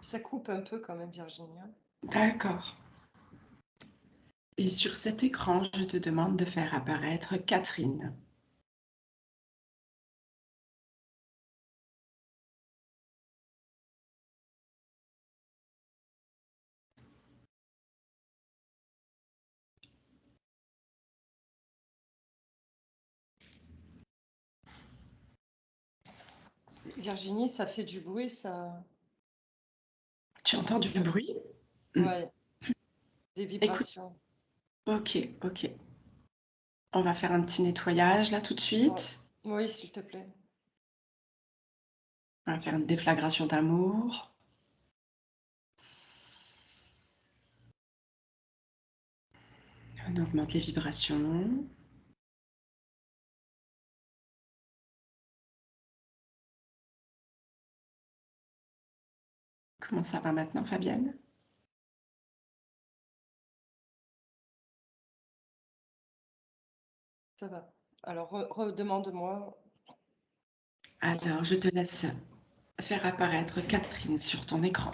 Ça coupe un peu quand même, Virginie, hein. D'accord. Et sur cet écran, je te demande de faire apparaître Catherine. Virginie, ça fait du bruit, ça. Tu entends du bruit? Mmh. Ouais, des Écoute, vibrations. OK, OK. On va faire un petit nettoyage là tout de Ouais. suite. Oui, s'il te plaît. On va faire une déflagration d'amour. On augmente les vibrations. Comment ça va maintenant, Fabienne? Ça va. Alors, redemande-moi. Alors, je te laisse faire apparaître Catherine sur ton écran.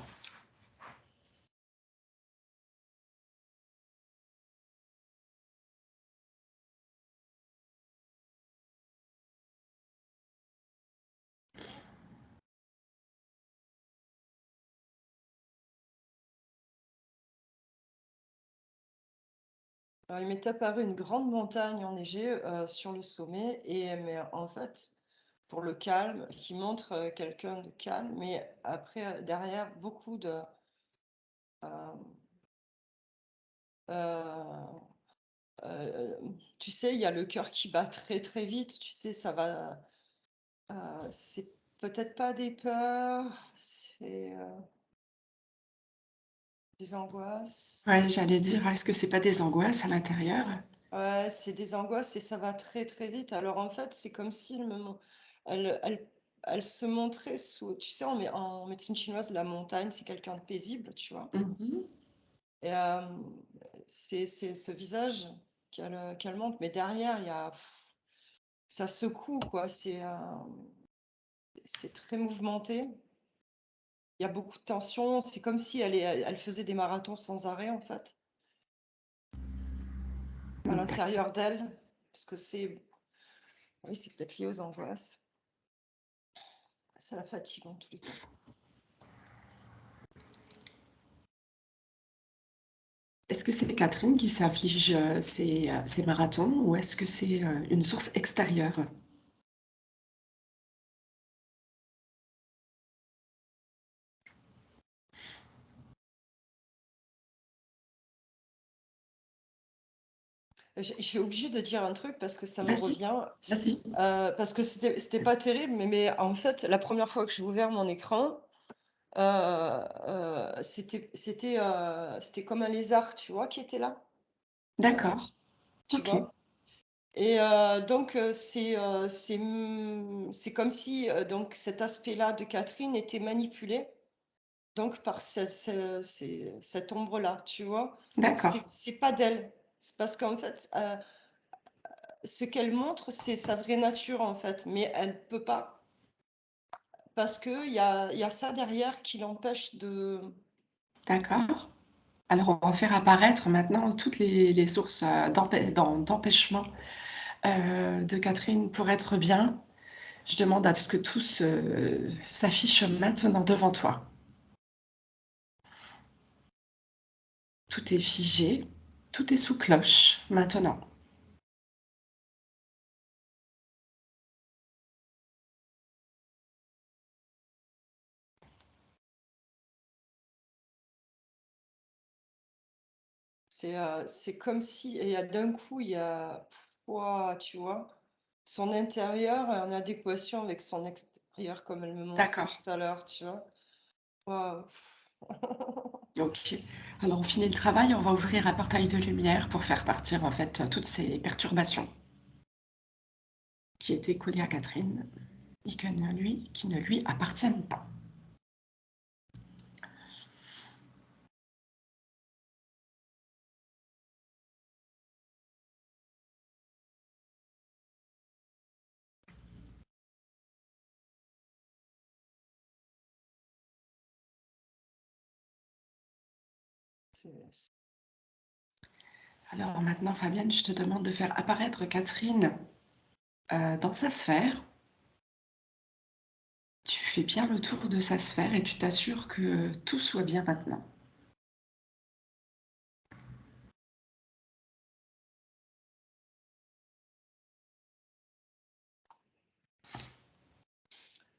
Alors, il m'est apparu une grande montagne enneigée sur le sommet, mais en fait, pour le calme, qui montre quelqu'un de calme, mais après, derrière, beaucoup de. euh, euh, Tu sais, il y a le cœur qui bat très très vite, tu sais, ça va. C'est peut-être pas des peurs, c'est des angoisses. Ouais, j'allais dire, est-ce que c'est pas des angoisses à l'intérieur? Ouais, c'est des angoisses et ça va très très vite. Alors en fait, c'est comme si elle se montrait sous. Tu sais, en médecine chinoise, la montagne, c'est quelqu'un de paisible, tu vois. Mmh. Et c'est ce visage qu'elle montre, mais derrière, il y a. Ça secoue, quoi. C'est très mouvementé. Il y a beaucoup de tension. C'est comme si elle faisait des marathons sans arrêt, en fait, à D'accord. l'intérieur d'elle. Parce que c'est. Oui, c'est peut-être lié aux angoisses. Ça la fatigue, en tous les cas. Est-ce que c'est Catherine qui s'afflige, ces marathons ou est-ce que c'est, une source extérieure? Je suis obligée de dire un truc parce que ça me Vas-y, revient. vas-y. Parce que c'était pas terrible, mais en fait, la première fois que j'ai ouvert mon écran, c'était comme un lézard, tu vois, qui était là. D'accord. Tu OK. vois? Et donc c'est comme si, donc cet aspect-là de Catherine était manipulé, donc par cette ombre-là, tu vois? Donc D'accord. c'est pas d'elle. C'est parce qu'en fait, ce qu'elle montre, c'est sa vraie nature, en fait, mais elle peut pas parce qu'il y a ça derrière qui l'empêche de. D'accord. Alors on va faire apparaître maintenant toutes les sources, d'empêchement, de Catherine pour être bien. Je demande à ce que tout s'affiche maintenant devant toi. Tout est figé, tout est sous cloche maintenant. C'est comme si et d'un coup, il y a pouah, tu vois? Son intérieur est en adéquation avec son extérieur, comme elle me montrait D'accord. tout à l'heure, tu vois? Waouh! OK. Alors on finit le travail, on va ouvrir un portail de lumière pour faire partir en fait, toutes ces perturbations qui étaient collées à Catherine et qui ne lui appartiennent pas. C'est- Alors maintenant, Fabienne, je te demande de faire apparaître Catherine dans sa sphère. Tu fais bien le tour de sa sphère et tu t'assures que tout soit bien maintenant.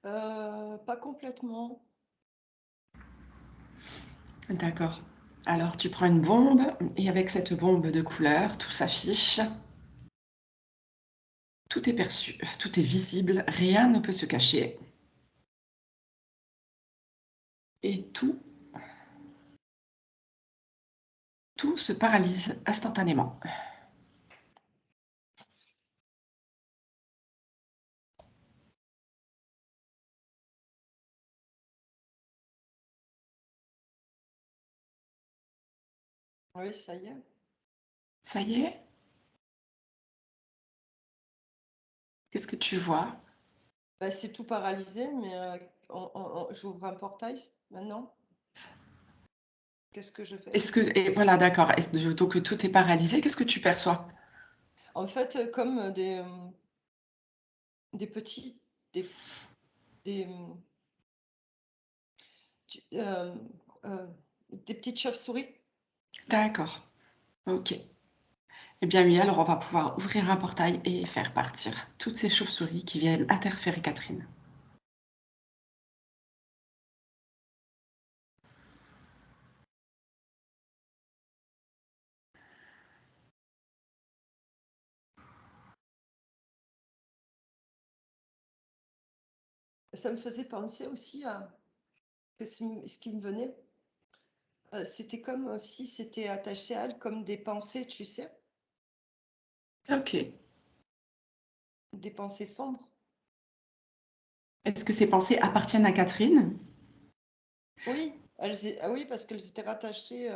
Pas complètement. D'accord. Alors tu prends une bombe et avec cette bombe de couleur, tout s'affiche. Tout est perçu, tout est visible, rien ne peut se cacher. Et tout se paralyse instantanément. Oui, ça y est. Ça y est? Qu'est-ce que tu vois? Bah, c'est tout paralysé, mais j'ouvre un portail maintenant. Qu'est-ce que je fais? Et voilà, d'accord. Donc tout est paralysé. Qu'est-ce que tu perçois? En fait, comme des petits, des, des, tu- euh, euh, des petites chauves-souris. D'accord. Ok. Eh bien oui, alors on va pouvoir ouvrir un portail et faire partir toutes ces chauves-souris qui viennent interférer Catherine. Ça me faisait penser aussi à que ce qui me venait. C'était comme si c'était attaché à elle, comme des pensées, tu sais, Ok. des pensées sombres. Est-ce que ces pensées appartiennent à Catherine? Oui, ah oui, parce qu'elles étaient rattachées.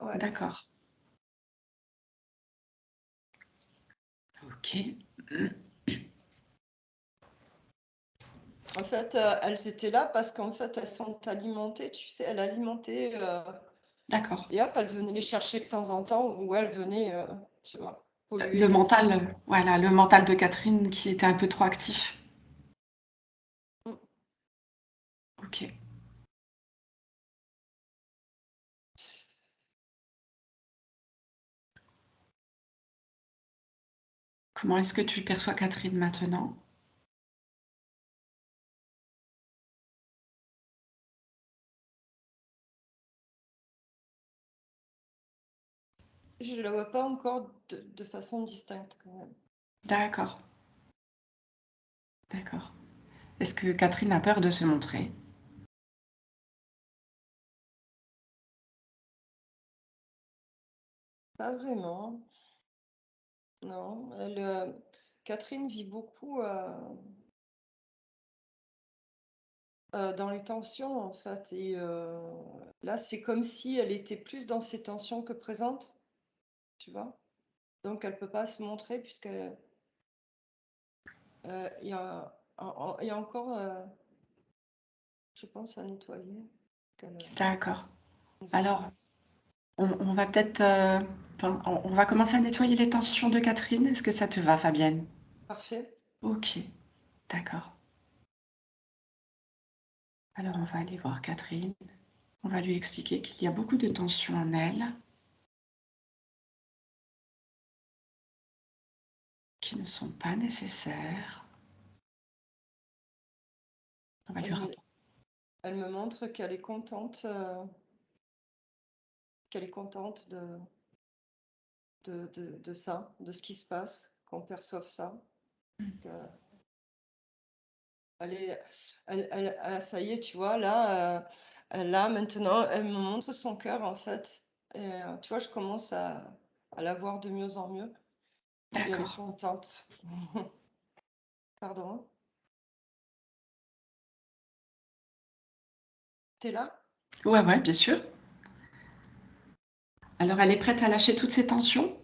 Ouais. D'accord. Ok. En fait, elles étaient là parce qu'en fait, elles sont alimentées, tu sais, elles alimentaient, D'accord. et hop, elles venaient les chercher de temps en temps, ou elles venaient, tu vois, polluer Le l'espace. mental, voilà, le mental de Catherine qui était un peu trop actif. Mm. Ok. Comment est-ce que tu perçois Catherine maintenant? Je ne la vois pas encore de façon distincte, quand même. D'accord. D'accord. Est-ce que Catherine a peur de se montrer? Pas vraiment, non. Catherine vit beaucoup dans les tensions, en fait. Et là, c'est comme si elle était plus dans ces tensions que présente, tu vois. Donc, elle peut pas se montrer puisque il y a encore, je pense, à nettoyer qu'elle D'accord. nous Alors, efface. on va peut-être, enfin, on va commencer à nettoyer les tensions de Catherine. Est-ce que ça te va, Fabienne? Parfait. Ok, d'accord. Alors, on va aller voir Catherine. On va lui expliquer qu'il y a beaucoup de tensions en elle, qui ne sont pas nécessaires. On va lui Elle me, rapporter. elle me montre qu'elle est contente de ça, de ce qui se passe, qu'on perçoive ça. Que elle est, ah, ça y est, tu vois, là, maintenant, elle me montre son cœur, en fait. Et, tu vois, je commence à la voir de mieux en mieux. Et elle est D'accord. contente. Pardon, t'es là? Ouais, ouais, bien sûr. Alors, elle est prête à lâcher toutes ses tensions?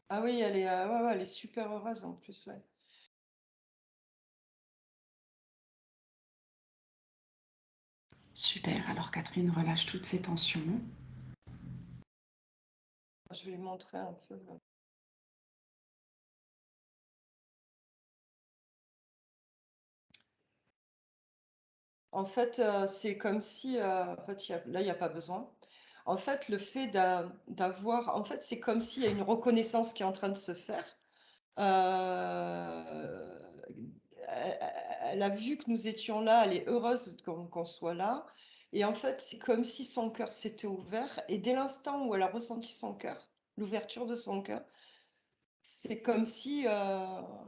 Ah oui, ouais, ouais, elle est super heureuse en plus, ouais. Super. Alors, Catherine relâche toutes ses tensions. Je vais lui montrer un peu. En fait, c'est comme si, en fait, là, il y a pas besoin. En fait, le fait d'avoir en fait, c'est comme s'il y a une reconnaissance qui est en train de se faire. Heu, elle a vu que nous étions là, elle est heureuse qu'on soit là et en fait, c'est comme si son cœur s'était ouvert et dès l'instant où elle a ressenti son cœur, l'ouverture de son cœur, c'est comme si,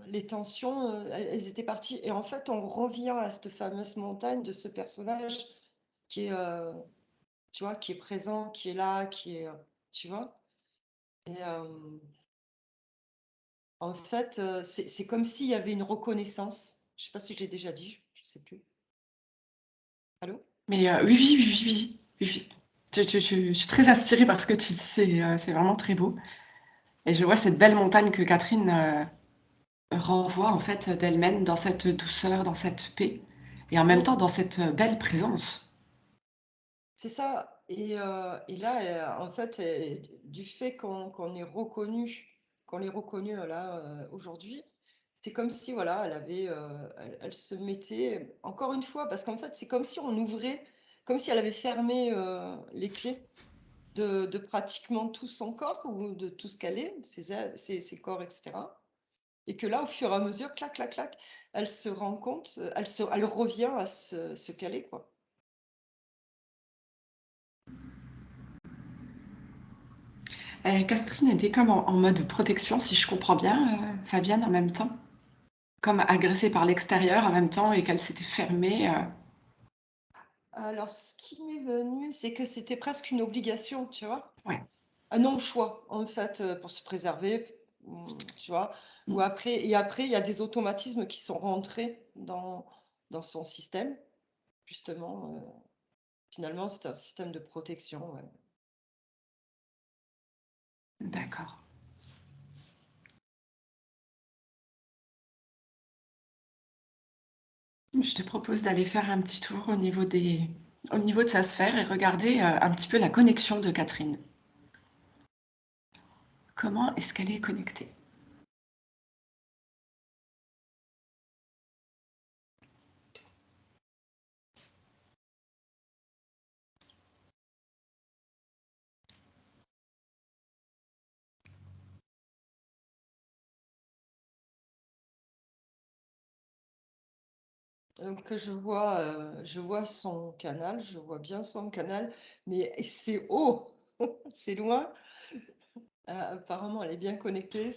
les tensions, elles étaient parties et en fait, on revient à cette fameuse montagne de ce personnage qui est, tu vois, qui est présent, qui est là, qui est, tu vois? Et en fait, c'est comme s'il y avait une reconnaissance. Je sais pas si je l'ai déjà dit, je sais plus. Allô? Mais oui, oui, oui, oui, oui, oui. Je suis très inspirée par ce que tu dis, c'est vraiment très beau. Et je vois cette belle montagne que Catherine renvoie en fait d'elle-même dans cette douceur, dans cette paix, et en même Mmh, temps dans cette belle présence. c'est ça et là, en fait, du fait qu'on ait reconnu qu'on l'ait reconnue, là, aujourd'hui, c'est comme si, voilà, elle avait, elle se mettait encore une fois, parce qu'en fait, c'est comme si on ouvrait comme si elle avait fermé, les clés de pratiquement tout son corps ou de tout ce qu'elle est, ses corps et cetera. Et que là, au fur et à mesure, clac, clac, clac, elle se rend compte, elle revient à ce qu'elle est, quoi. Catherine était comme en mode protection, si je comprends bien, Fabienne, en même temps. Comme agressée par l'extérieur en même temps et qu'elle s'était fermée. Alors, ce qui m'est venu, c'est que c'était presque une obligation, tu vois? Ouais. Un non-choix, en fait, pour se préserver, tu vois? Ou Mm. après, il y a des automatismes qui sont rentrés dans son système, justement, finalement, c'est un système de protection, ouais. D'accord. Je te propose d'aller faire un petit tour au niveau de sa sphère et regarder un petit peu la connexion de Catherine. Comment est-ce qu'elle est connectée? Que je vois son canal, je vois bien son canal, mais c'est haut, c'est loin. Apparemment, elle est bien connectée.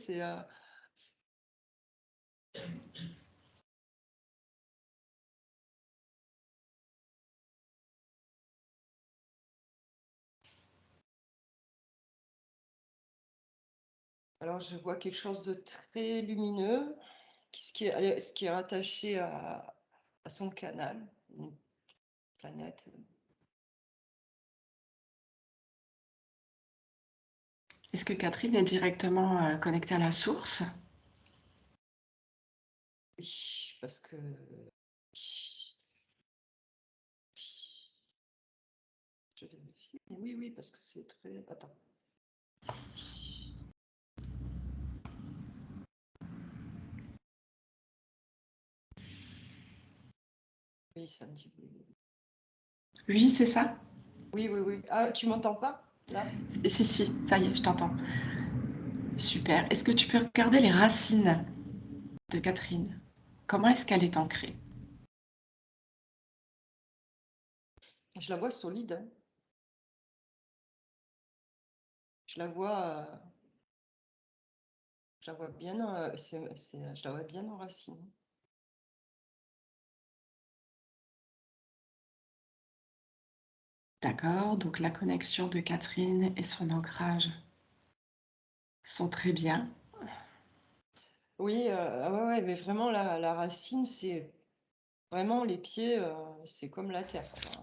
Alors, je vois quelque chose de très lumineux, ce qui est rattaché à son canal, une planète. Est-ce que Catherine est directement connectée à la source? Oui, parce que je vérifie. Oui, oui, parce que c'est très. Attends. Oui, ça me dit oui. Oui, c'est ça? Oui, oui, oui. Ah, tu m'entends pas, là? Si, si, ça y est, je t'entends. Super. Est-ce que tu peux regarder les racines de Catherine? Comment est-ce qu'elle est ancrée? Je la vois solide, hein. Je la vois. Je la vois bien, je la vois bien enracinée. D'accord, donc la connexion de Catherine et son ancrage sont très bien. Oui, ah ouais, ouais, mais vraiment la racine, c'est vraiment les pieds, c'est comme la terre, quoi.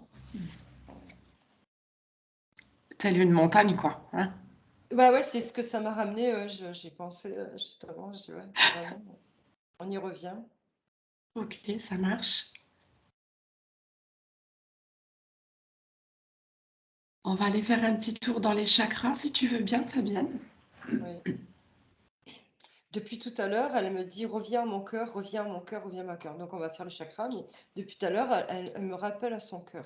Telle une montagne, quoi, hein? Bah ouais, c'est ce que ça m'a ramené, j'y pensais, justement, je dis: «Ouais, vraiment, on y revient». Ok, ça marche. On va aller faire un petit tour dans les chakras, si tu veux bien, Fabienne. Oui. Depuis tout à l'heure, elle me dit reviens à mon cœur, reviens à mon cœur, reviens à mon cœur. Donc on va faire le chakra, mais depuis tout à l'heure, elle me rappelle à son cœur.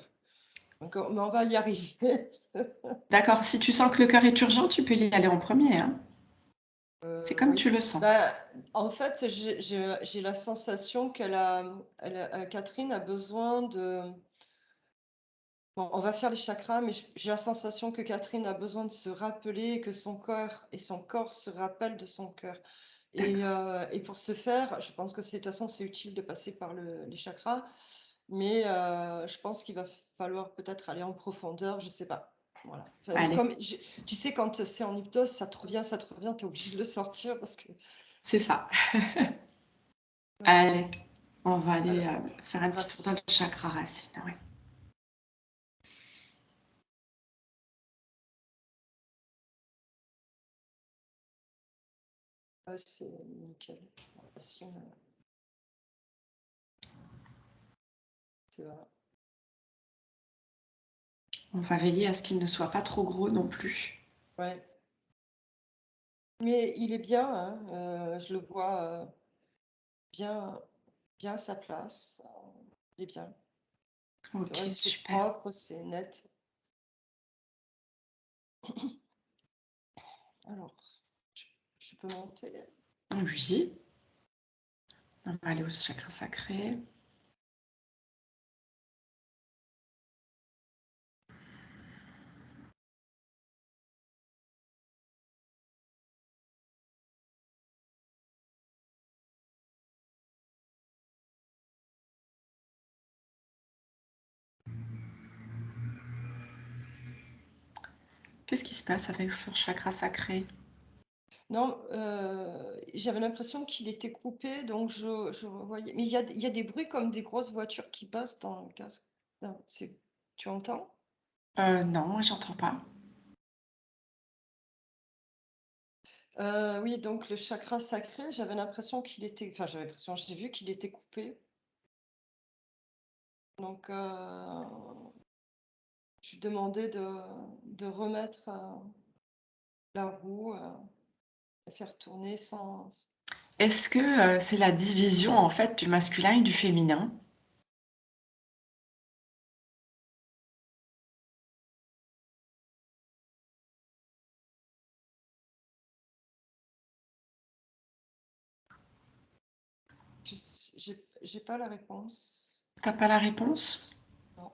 Donc mais on va y arriver. D'accord, si tu sens que le cœur est urgent, tu peux y aller en premier, hein. C'est comme Oui. tu le sens. Bah, en fait, j'ai la sensation Catherine a besoin de. Bon, on va faire les chakras, mais j'ai la sensation que Catherine a besoin de se rappeler, que son corps et son corps se rappellent de son cœur. D'accord. Et pour ce faire, je pense que de toute façon, c'est utile de passer par les chakras, mais je pense qu'il va falloir peut-être aller en profondeur, je sais pas. Voilà. Enfin, Allez, tu sais, quand c'est en hypnose, ça te revient, tu es obligé de le sortir parce que. c'est ça. Ouais. Allez, on va aller Alors, faire un petit tour dans racine. le chakra racine. Ouais. C'est nickel. Racine, c'est vrai. On va veiller à ce qu'il ne soit pas trop gros non plus. Ouais. Mais il est bien, hein, je le vois bien, bien à sa place. Il est bien. C'est Ok, vrai que c'est super. propre, c'est net. Alors, je, je peux monter. Oui. On va aller au chakra sacré. Qu'est-ce qui se passe avec ce chakra sacré? Non, j'avais l'impression qu'il était coupé, donc je voyais. Mais il y a des bruits comme des grosses voitures qui passent dans le casque. Non, tu entends? Non, moi j'entends pas. Oui, donc le chakra sacré, j'avais l'impression qu'il était. Enfin, j'avais l'impression, j'ai vu qu'il était coupé. Donc, je lui demandais de remettre la roue et faire tourner sans. Est-ce que c'est la division en fait du masculin et du féminin? J'ai pas la réponse. T'as pas la réponse? Non.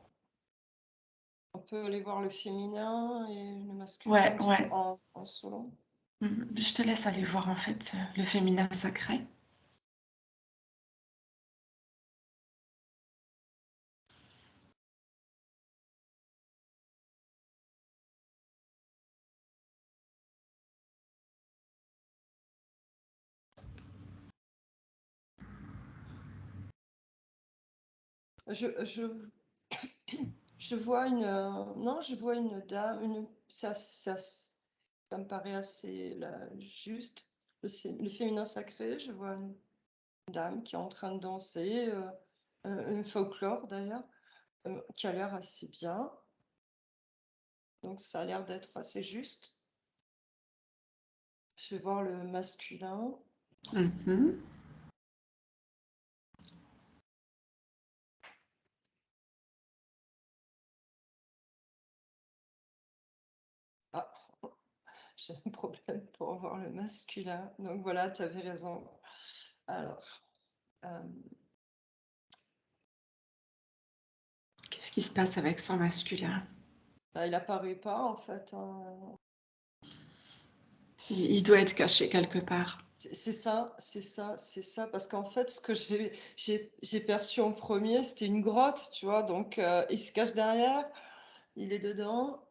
On peut aller voir le féminin et le Ouais, masculin ouais. en solo. Je te laisse aller voir en fait le féminin sacré. Je, je, je vois non, je vois une dame, ça me paraît assez juste. Le féminin sacré, je vois une dame qui est en train de danser, un folklore d'ailleurs, qui a l'air assez bien. Donc ça a l'air d'être assez juste. Je vais voir le masculin. Mhm. Ah, j'ai un problème pour voir le masculin. Donc voilà, tu avais raison. Alors, euh, Qu'est-ce qui se passe avec son masculin? bah, il apparaît pas en fait, hein. Il doit être caché quelque part. C'est ça, c'est ça, c'est ça. Parce qu'en fait, ce que j'ai perçu en premier, c'était une grotte, tu vois. Donc, il se cache derrière, il est dedans.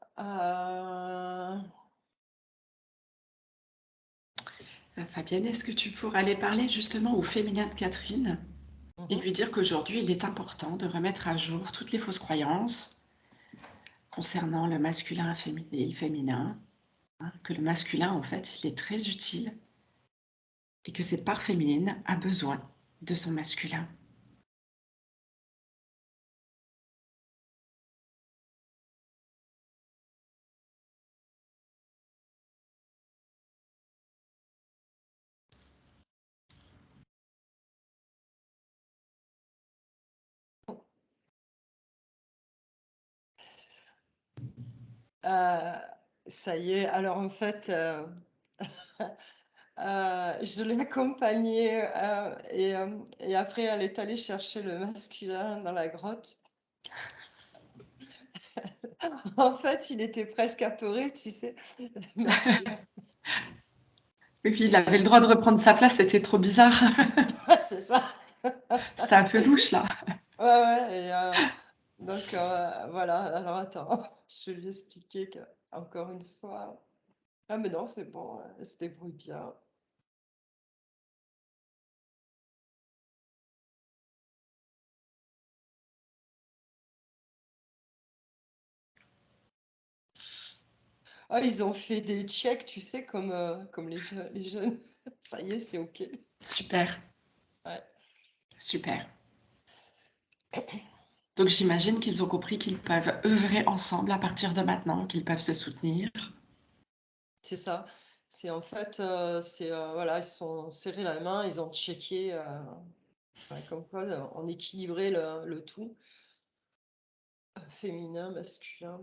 Fabienne, est-ce que tu pourrais aller parler justement au féminin de Catherine et Mhm. lui dire qu'aujourd'hui, il est important de remettre à jour toutes les fausses croyances concernant le masculin et le féminin, hein, que le masculin, en fait, il est très utile et que cette part féminine a besoin de son masculin. Ça y est, alors en fait, je l'ai accompagnée, et après elle est allée chercher le masculin dans la grotte. En fait, il était presque apeuré, tu sais, le masculin. Et puis il avait le droit de reprendre sa place, c'était trop bizarre. C'est ça. C'était un peu louche là. Ouais, ouais, donc voilà, alors attends, je vais lui expliquer qu'encore une fois, ah mais non, c'est bon, elle se débrouille bien. Ah, ils ont fait des checks, tu sais, comme les jeunes. Ça y est, c'est OK. Super, Ouais, super. Donc j'imagine qu'ils ont compris qu'ils peuvent œuvrer ensemble à partir de maintenant, qu'ils peuvent se soutenir. c'est ça. C'est en fait, voilà, ils se sont serrés la main, ils ont checké, ouais, comme quoi on équilibrait le tout, féminin, masculin.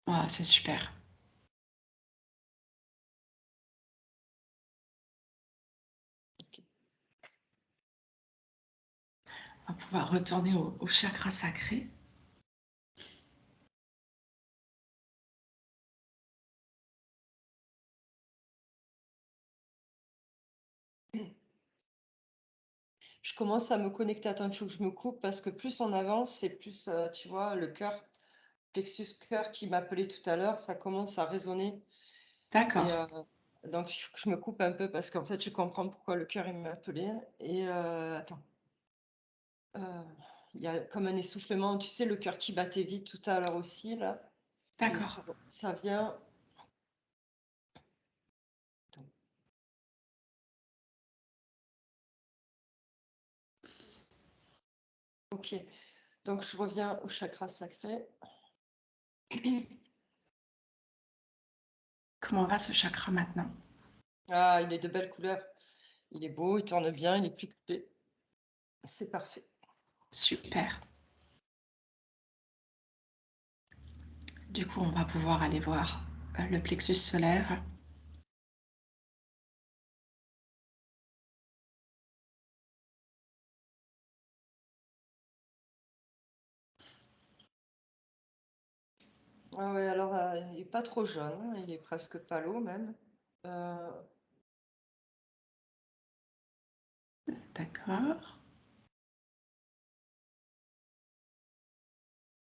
Ouais, c'est super. OK. On va pouvoir retourner au chakra sacré. Je commence à me connecter. Attends, il faut que je me coupe parce que plus on avance, c'est plus, tu vois, le cœur, plexus cœur qui m'appelait tout à l'heure, ça commence à résonner. Et D'accord, donc, il faut que je me coupe un peu parce qu'en fait, je comprends pourquoi le cœur il m'appelait. Et attends, euh, il y a comme un essoufflement, tu sais, le cœur qui battait vite tout à l'heure aussi, là. Et d'accord. ça vient. Attends. Ok, donc je reviens au chakra sacré. Comment va ce chakra maintenant? Ah, il est de belles couleurs. Il est beau, il tourne bien, il est plus coupé. C'est parfait. Super. Du coup, on va pouvoir aller voir le plexus solaire. Ah ouais, alors il est pas trop jaune, hein, il est presque palo même. Euh, D'accord,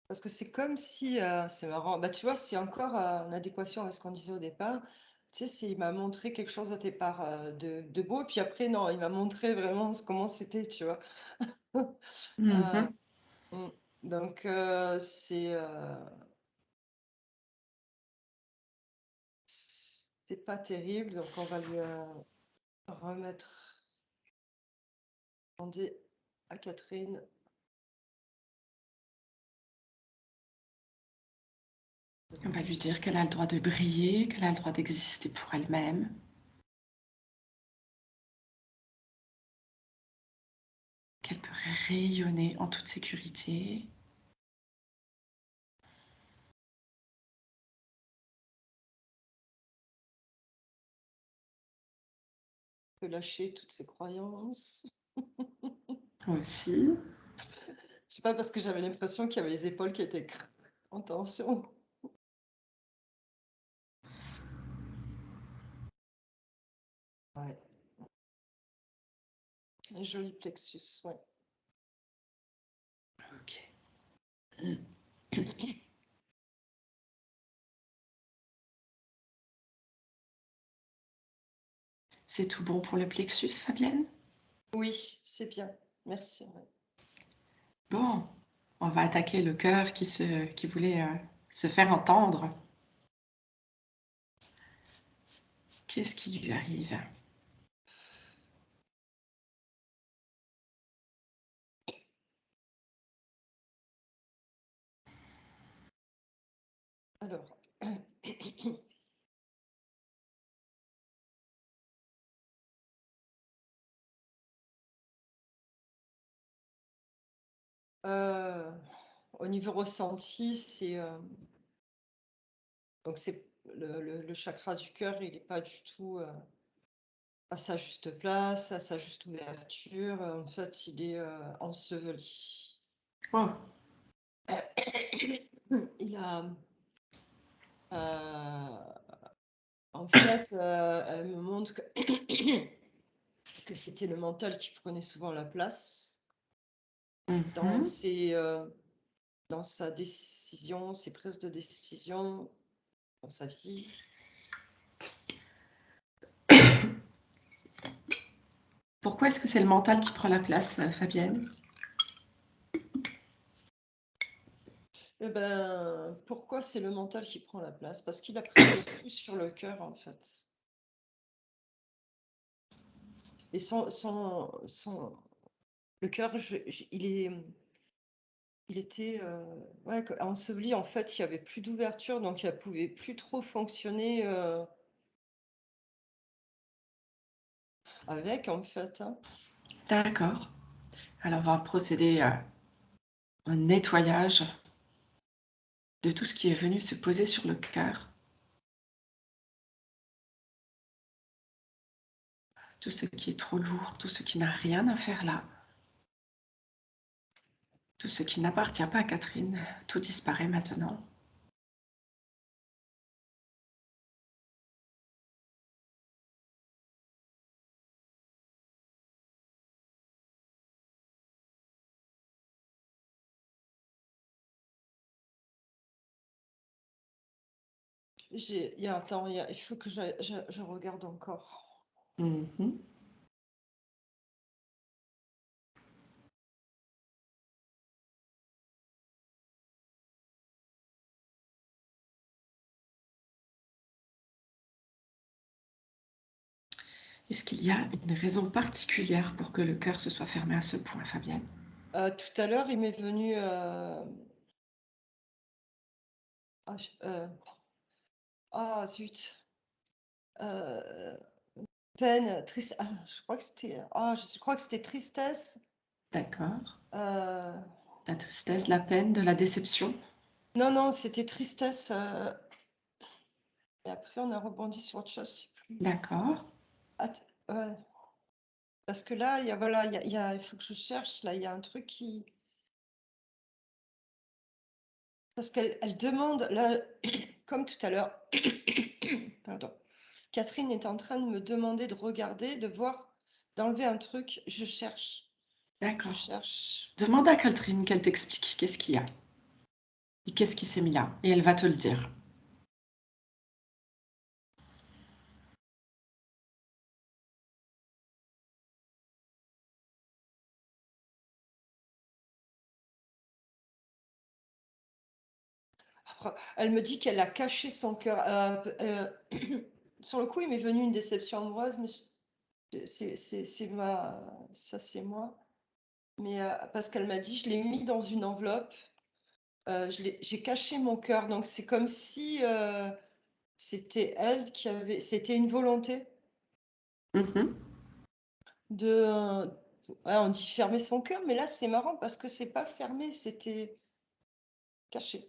Parce que c'est comme si, c'est marrant, bah tu vois, c'est encore en adéquation avec ce qu'on disait au départ. Tu sais, il m'a montré quelque chose au départ de beau, puis après, non, il m'a montré vraiment comment c'était, tu vois. Euh, mhm. mm. Donc, c'est pas terrible, donc on va lui remettre, demander à Catherine. On va lui dire qu'elle a le droit de briller, qu'elle a le droit d'exister pour elle-même, qu'elle peut rayonner en toute sécurité. De lâcher toutes ses croyances. Aussi. Je sais pas, parce que j'avais l'impression qu'il y avait les épaules qui étaient en tension. Ouais, un joli plexus, ouais. Ok. C'est tout bon pour le plexus, Fabienne? Oui, c'est bien. Merci. Ouais. Bon, on va attaquer le cœur qui voulait se faire entendre. Qu'est-ce qui lui arrive? Alors, euh, au niveau ressenti, Donc c'est le chakra du cœur, il n'est pas du tout à sa juste place, à sa juste ouverture. En fait, il est enseveli. Oh, Il a, en fait, elle me montre que, que c'était le mental qui prenait souvent la place dans mhm. dans sa décision, ses prises de décision, dans sa vie. Pourquoi est-ce que c'est le mental qui prend la place, Fabienne? Eh ben, pourquoi c'est le mental qui prend la place? Parce qu'il a pris le dessus sur le cœur, en fait. Et le cœur, il était ouais, enseveli. En fait, il n'y avait plus d'ouverture, donc il ne pouvait plus trop fonctionner avec, en fait. Hein. D'accord. Alors, on va procéder à un nettoyage de tout ce qui est venu se poser sur le cœur. Tout ce qui est trop lourd, tout ce qui n'a rien à faire là. Tout ce qui n'appartient pas à Catherine, tout disparaît maintenant. Il y a un temps, il faut que je regarde encore. Mhm. Est-ce qu'il y a une raison particulière pour que le cœur se soit fermé à ce point, Fabienne? Tout à l'heure, il m'est venu... zut. Peine, triste. Je crois que c'était... je crois que c'était tristesse. D'accord. Euh, La tristesse, la peine, de la déception? Non, non, c'était tristesse. Et après, on a rebondi sur autre chose, je sais plus. D'accord. Ouais. Parce que là, voilà, il faut que je cherche. Là, il y a un truc qui... Parce qu'elle demande, là, comme tout à l'heure, pardon, Catherine est en train de me demander de regarder, de voir, d'enlever un truc. Je cherche. Je D'accord. cherche. Demande à Catherine qu'elle t'explique qu'est-ce qu'il y a. Et qu'est-ce qui s'est mis là. Et elle va te le dire. Elle me dit qu'elle a caché son cœur. Sur le coup, il m'est venu une déception amoureuse, mais ça c'est moi. Mais parce qu'elle m'a dit, je l'ai mis dans une enveloppe, j'ai caché mon cœur. Donc c'est comme si c'était elle qui avait, c'était une volonté Mhm. de, ouais, on dit fermer son cœur, mais là c'est marrant parce que c'est pas fermé, c'était caché.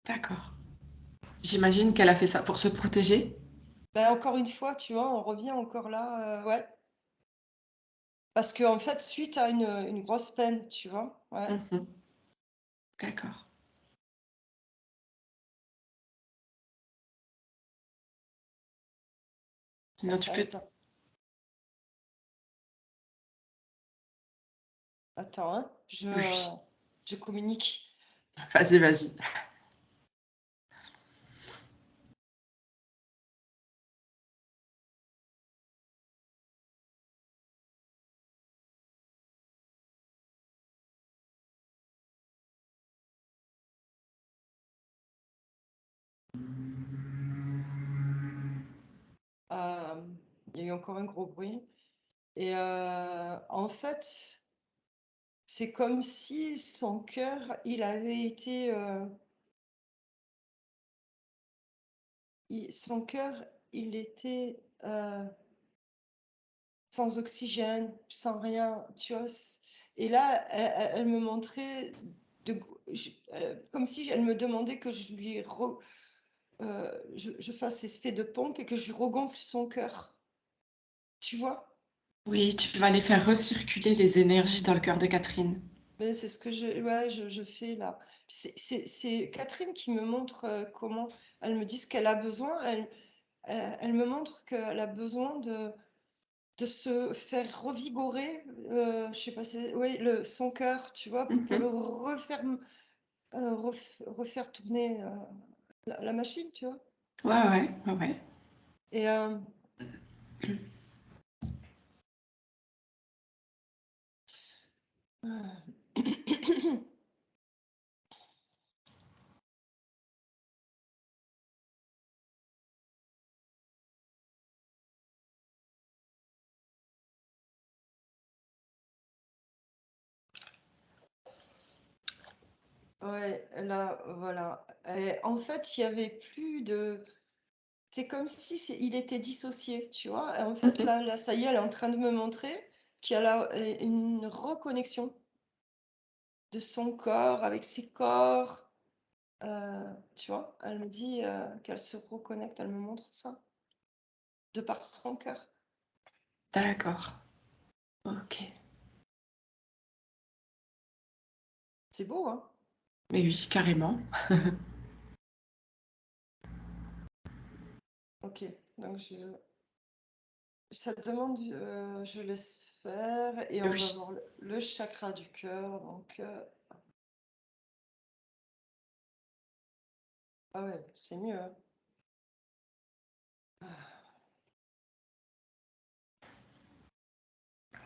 D'accord. J'imagine qu'elle a fait ça pour se protéger. Ben, encore une fois, tu vois, on revient encore là, ouais. Parce qu'en fait, suite à une grosse peine, tu vois, ouais. Mhm. D'accord. Non, tu peux... Attends, attends, hein, Oui. je communique. Vas-y, vas-y. Euh, Il y a eu encore un gros bruit. Et en fait, c'est comme si son cœur, il avait été... son cœur, il était sans oxygène, sans rien, tu vois. Et là, elle me montrait comme si elle me demandait que je lui je fasse effet de pompe et que je lui regonfle son cœur. Tu vois? Oui, tu vas aller faire recirculer les énergies dans le cœur de Catherine. Mais c'est ce que ouais, je fais là. C'est Catherine qui me montre comment. Elle me dit ce qu'elle a besoin. Elle me montre qu'elle a besoin de se faire revigorer, je sais pas, oui, son cœur, tu vois, pour le Mhm. refaire, refaire tourner la machine, tu vois. Ouais, ouais, ouais, ouais. Et ouais, là, voilà. Et en fait, il y avait plus de. C'est comme si il était dissocié, tu vois. Et en fait, Mhm. là, ça y est, elle est en train de me montrer qu'il y a là une reconnexion de son corps avec ses corps. Tu vois, elle me dit qu'elle se reconnecte, elle me montre ça, de par son cœur. D'accord. Ok. C'est beau, hein? Mais oui, carrément. Ok, donc ça demande, je laisse faire et on va Oui. voir le chakra du cœur. Donc, ah ouais, c'est mieux, hein.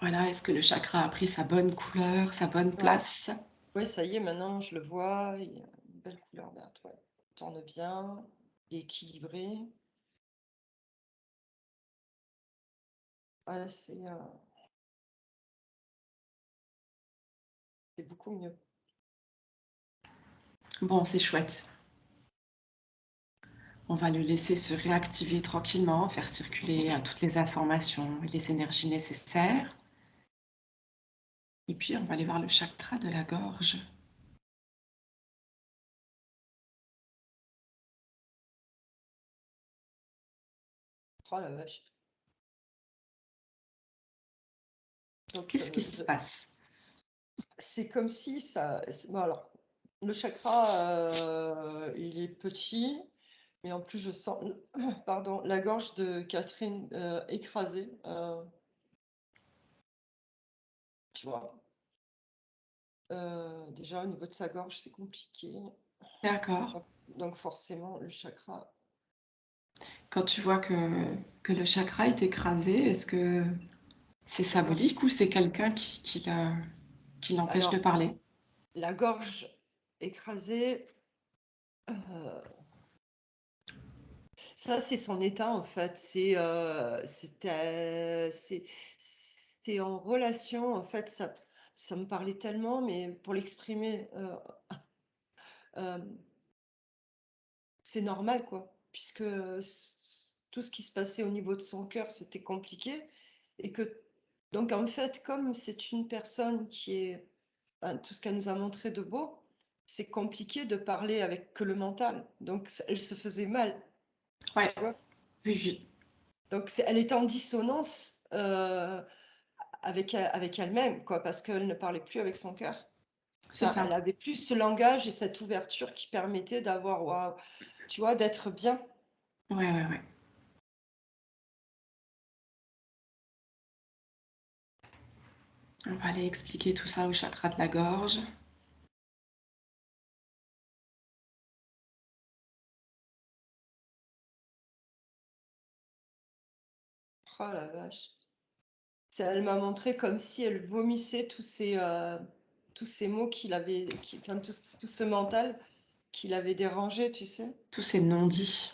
Voilà, est-ce que le chakra a pris sa bonne couleur, sa bonne Ouais, place? ouais, ça y est, maintenant je le vois, il y a une belle couleur verte, ouais. Il tourne bien, il est équilibré. Ouais, c'est beaucoup mieux. Bon, c'est chouette. On va le laisser se réactiver tranquillement, faire circuler toutes les informations et les énergies nécessaires. Et puis, on va aller voir le chakra de la gorge. Oh la vache. Donc, Qu'est-ce qui se passe? c'est comme si ça. Bon, alors, le chakra, il est petit, mais en plus, je sens, pardon, la gorge de Catherine écrasée. Tu vois. Déjà, au niveau de sa gorge, c'est compliqué. D'accord. Donc, forcément, le chakra. Quand tu vois que le chakra est écrasé, est-ce que c'est La gorge. symbolique ou c'est quelqu'un qui l'empêche de Alors, parler? la gorge écrasée, euh, ça, c'est son état, en fait. C'est en relation, en fait, ça me parlait tellement, mais pour l'exprimer, euh, c'est normal, quoi, puisque tout ce qui se passait au niveau de son cœur, c'était compliqué. Et que, donc, en fait, comme c'est une personne qui est, ben, tout ce qu'elle nous a montré de beau, c'est compliqué de parler avec que le mental. Donc, elle se faisait mal, Ouais, tu vois. oui, oui, Donc, elle était en dissonance avec elle-même, quoi, parce qu'elle ne parlait plus avec son cœur. c'est Enfin, ça. elle avait plus ce langage et cette ouverture qui permettait d'avoir, waouh, tu vois, d'être bien. Ouais, ouais, ouais. On va aller expliquer tout ça au chakra de la gorge. Oh la vache. Elle m'a montré comme si elle vomissait tous ces mots enfin, tout ce mental qui l'avait dérangé, tu sais. Tous ces non-dits.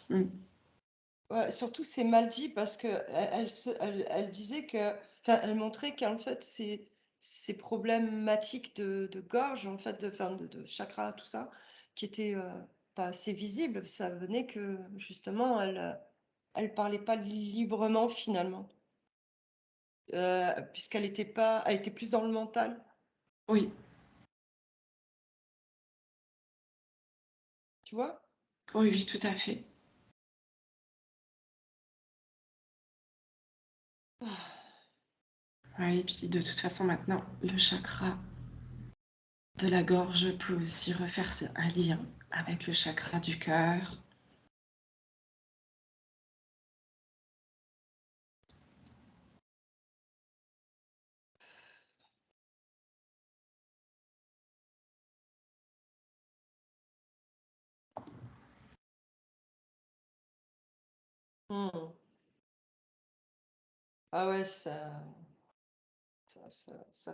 Ouais, surtout c'est mal dit parce que elle disait que, enfin, elle montrait qu'en fait ces problématiques de gorge, en fait, enfin, de chakra, tout ça, qui étaient pas assez visibles, ça venait que justement elle parlait pas librement finalement, puisqu'elle était pas, elle était plus dans le mental. Oui, Tu vois? Oui, oui, tout à fait. Ouais, et puis de toute façon, maintenant, le chakra de la gorge peut aussi refaire un lien avec le chakra du cœur. Mmh. Ah ouais, ça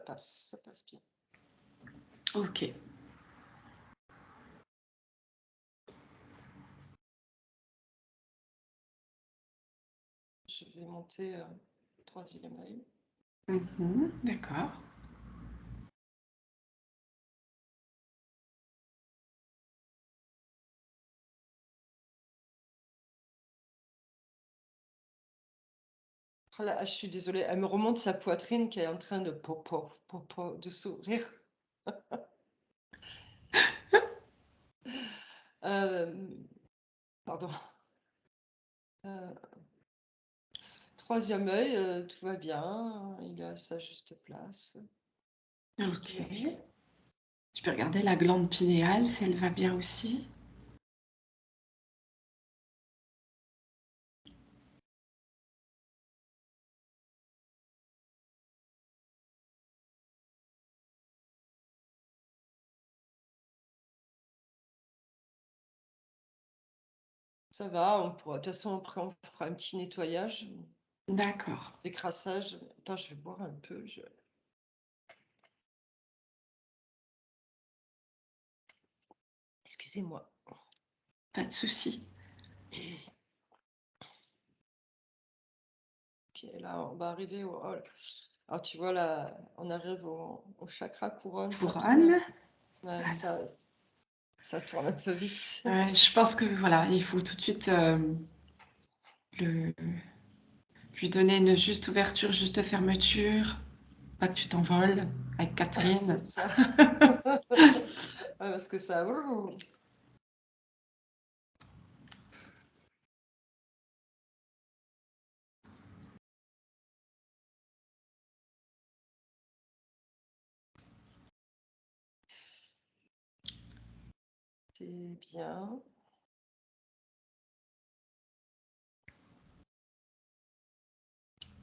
passe bien. Ok. Je vais monter, 3e œil. Mhm, d'accord. Oh là, je suis désolée, elle me remonte sa poitrine qui est en train de popo, popo, de sourire. Pardon. 3e œil, tout va bien, il est à sa juste place. Juste Ok. mes pieds. Tu peux regarder la glande pinéale si elle va bien aussi. Ça va, on pourra de toute façon après on fera un petit nettoyage, D'accord. décrassage. Attends, je vais boire un peu, excusez-moi. Pas de souci. OK, là, on va arriver au alors tu vois là, on arrive au chakra couronne, ça tourne Couronne. ouais, Voilà. ça tourne un peu vite. Ouais, je pense que voilà, il faut tout de suite le- lui donner une juste ouverture, juste fermeture. Pas que tu t'envoles avec C'est Catherine. ça. Ouais, parce que ça c'est bien.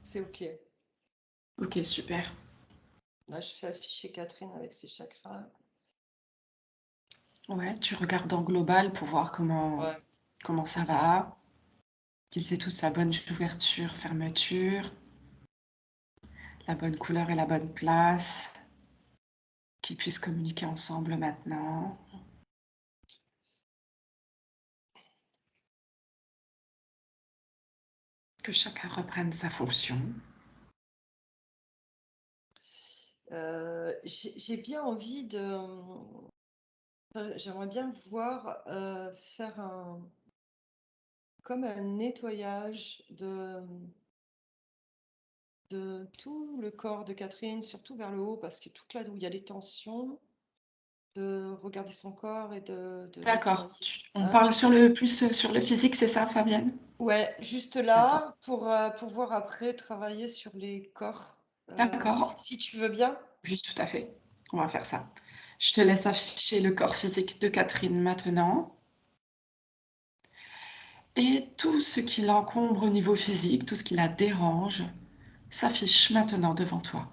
C'est OK. Ok, super. Là, je fais afficher Catherine avec ses chakras. Ouais, tu regardes en global pour voir Ouais, comment ça va, qu'ils aient tous la bonne ouverture, fermeture, la bonne couleur et la bonne place, qu'ils puissent communiquer ensemble maintenant, que chacun reprenne sa fonction. j'ai bien envie de j'aimerais bien voir, faire comme un nettoyage de tout le corps de Catherine, surtout vers le haut, parce que toute là où il y a les tensions, de regarder son corps et de D'accord. nettoyer, On hein? parle plus sur le physique, c'est ça, Fabienne? Ouais, juste D'accord. là pour pouvoir après travailler sur les corps, D'accord. si tu veux bien? Oui, tout à fait. On va faire ça. Je te laisse afficher le corps physique de Catherine maintenant. Et tout ce qui l'encombre au niveau physique, tout ce qui la dérange, s'affiche maintenant devant toi.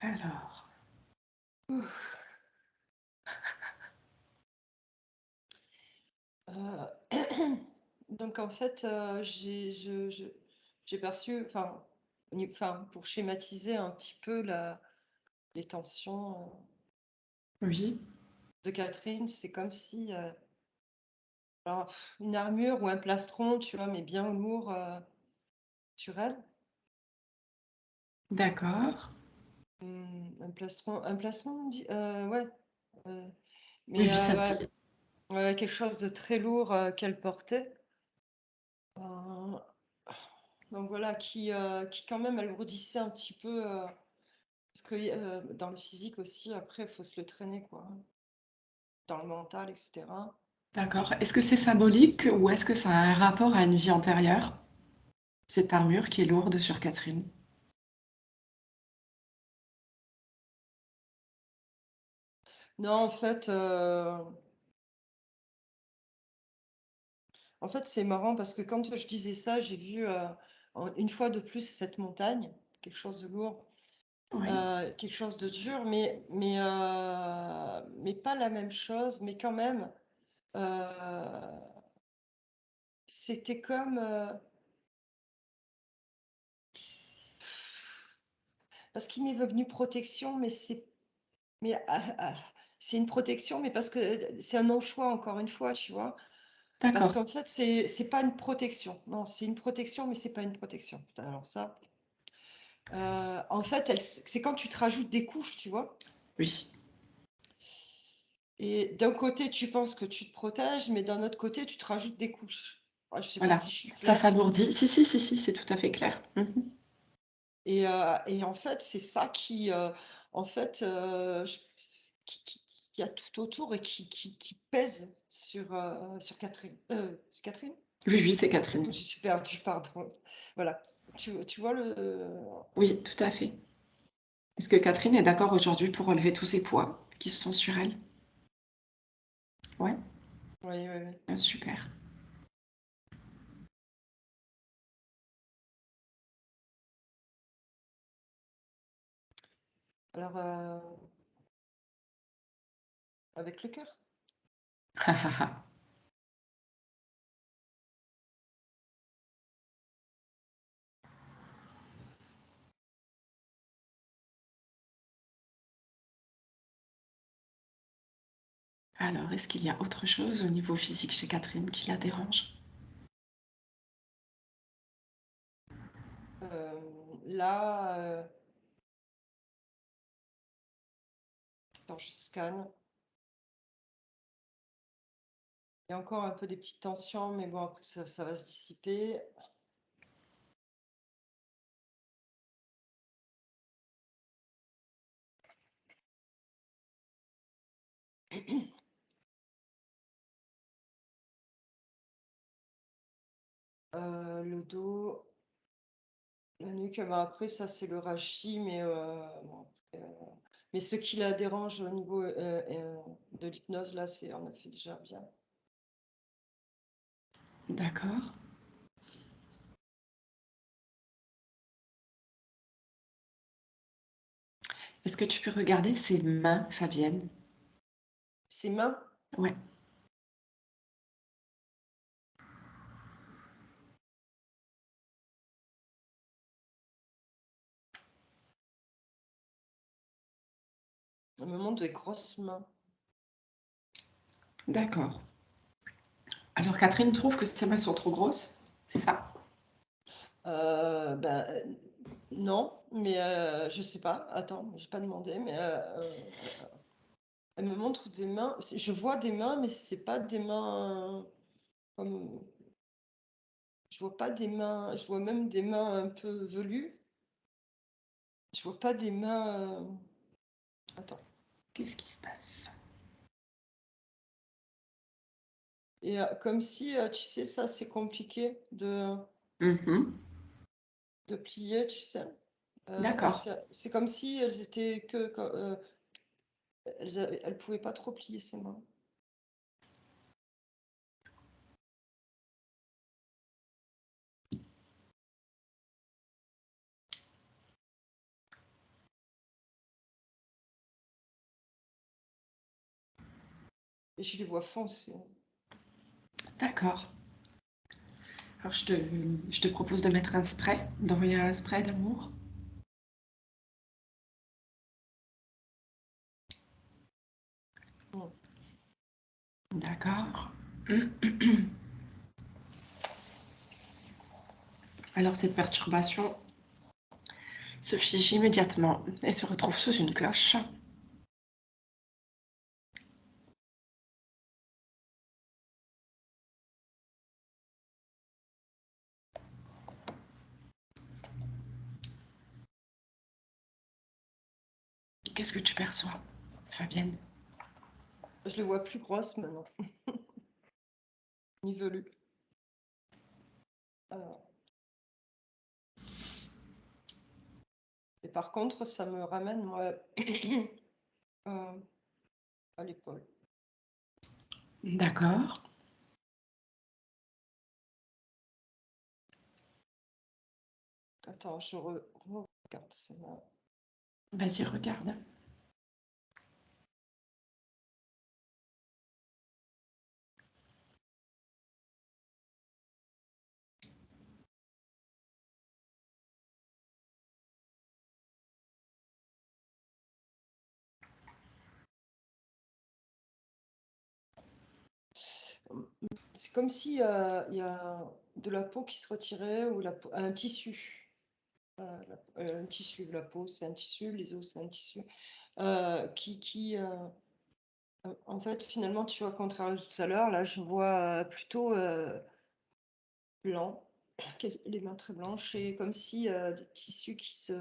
Alors, Heu, donc en fait, j'ai perçu enfin, pour schématiser un petit peu les tensions, oui, de Catherine, c'est comme si, Alors, une armure ou un plastron, tu vois, mais bien lourd sur elle. D'accord. Un plastron, on dit, ouais. euh, Oui, mais oui, ça se ouais, dit. ouais, quelque chose de très lourd qu'elle portait. Euh, donc voilà, qui quand même alourdissait un petit peu, parce que dans le physique aussi, après, il faut se le traîner, quoi, dans le mental, etc. D'accord. Est-ce que c'est symbolique ou est-ce que ça a un rapport à une vie antérieure, cette armure qui est lourde sur Catherine? Non, en fait, c'est marrant parce que quand je disais ça, j'ai vu une fois de plus cette montagne, quelque chose de lourd, Oui, quelque chose de dur, mais pas la même chose, mais quand même, euh, c'était comme, parce qu'il m'est venu protection, mais c'est une protection, mais parce que c'est un non-choix, encore une fois, tu vois. Parce d'accord. qu'en fait, c'est pas une protection. Non, c'est une protection, mais c'est pas une protection. Putain, alors ça. En fait, c'est quand tu te rajoutes des couches, tu vois. Oui, Et d'un côté, tu penses que tu te protèges, mais d'un autre côté, tu te rajoutes des couches. Ah, je sais pas voilà. si je suis Ça claire. s'alourdit. Si, si, si, si, c'est tout à fait clair. Mhm. Et en fait, c'est ça en fait, qui a tout autour et qui pèse sur Catherine. C'est Catherine? Oui, oui, c'est Catherine. Je suis perdue, pardon. Voilà. Tu vois Oui, tout à fait. Est-ce que Catherine est d'accord aujourd'hui pour relever tous ces poids qui sont sur elle? Ouais, Oui, oui, oui. super. Alors, avec le cœur. Alors, est-ce qu'il y a autre chose au niveau physique chez Catherine qui la dérange? Là, attends, je scanne. Il y a encore un peu des petites tensions, mais bon, après, ça va se dissiper. Le dos, la nuque, bah, après, ça, c'est le rachis, mais, bon, après, mais ce qui la dérange au niveau de l'hypnose, là, on a fait déjà bien. D'accord. Est-ce que tu peux regarder ses mains, Fabienne? Ses mains, Ouais, elles me montrent des grosses mains. d'accord. Alors, Catherine trouve que ses mains sont trop grosses, c'est ça? Ben, non, mais je sais pas. Attends, j'ai pas demandé, mais elle me montre des mains. Je vois des mains, mais c'est pas des mains comme. Je vois pas des mains. Je vois même des mains un peu velues. Je vois pas des mains. Attends. Qu'est-ce qui se passe? Et comme si, tu sais, ça c'est compliqué Mhm. de plier, tu sais. D'accord. C'est comme si elles étaient elles pouvaient pas trop plier ses mains. Et je les vois foncer. D'accord. Alors, je te propose de mettre un spray, d'envoyer un spray d'amour. Mm. D'accord. Alors cette perturbation se fige immédiatement et se retrouve sous une cloche. Qu'est-ce que tu perçois, Fabienne? Je les vois plus grosses maintenant. Ni velues. Et par contre, ça me ramène, moi, à l'épaule. D'accord. Attends, je regarde ça. Vas-y, regarde. C'est comme si il y a de la peau qui se retirait ou un tissu. Un tissu, la peau c'est un tissu, les os c'est un tissu. En fait, finalement, tu vois, contrairement à tout à l'heure, là, je vois plutôt blanc, les mains très blanches, et comme si des tissus qui se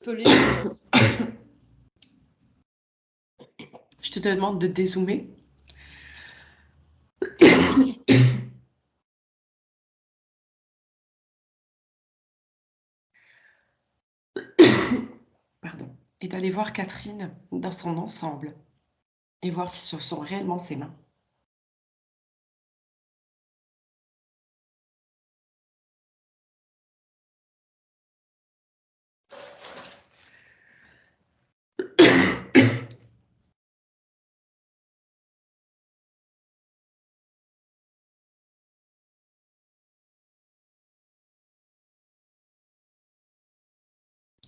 pelaient sur l'os. Je te demande de dézoomer. Pardon. Et d'aller voir Catherine dans son ensemble et voir si ce sont réellement ses mains.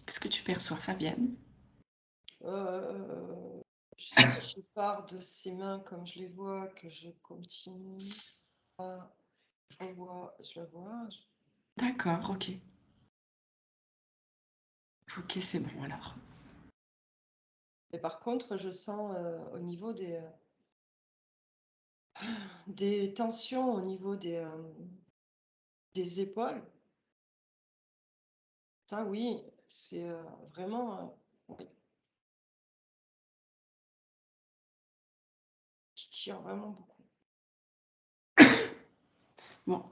Qu'est-ce que tu perçois, Fabienne? Si je pars de ses mains comme je les vois, que je continue, je la vois. D'accord, ok. Ok, c'est bon alors. Et par contre, je sens au niveau des tensions, au niveau des épaules. Ça, oui, c'est vraiment oui, qui tire vraiment beaucoup. Bon,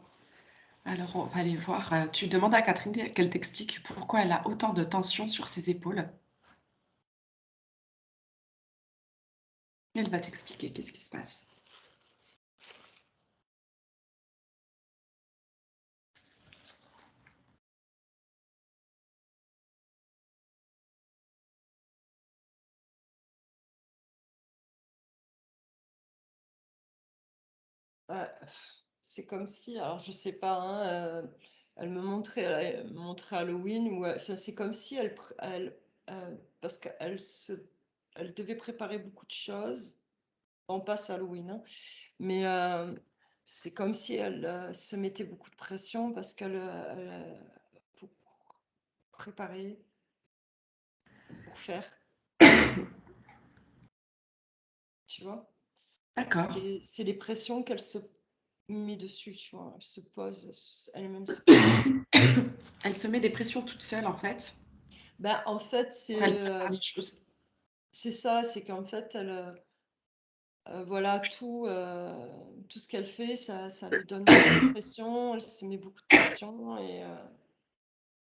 alors on va aller voir. Tu demandes à Catherine qu'elle t'explique pourquoi elle a autant de tension sur ses épaules. Elle va t'expliquer qu'est-ce qui se passe. C'est comme si, alors je sais pas, hein, elle me montrait Halloween, enfin, c'est comme si parce elle devait préparer beaucoup de choses. On passe Halloween, hein, mais c'est comme si elle se mettait beaucoup de pression parce pour préparer, pour faire, tu vois. D'accord. C'est les pressions qu'elle se met dessus, tu vois. Elle se pose, elle-même se pose. Elle se met des pressions toute seule en fait. Ben, en fait, Quand elle prépare les choses. c'est ça, c'est qu'en fait, voilà, tout ce qu'elle fait, ça lui donne beaucoup de pression, elle se met beaucoup de pression et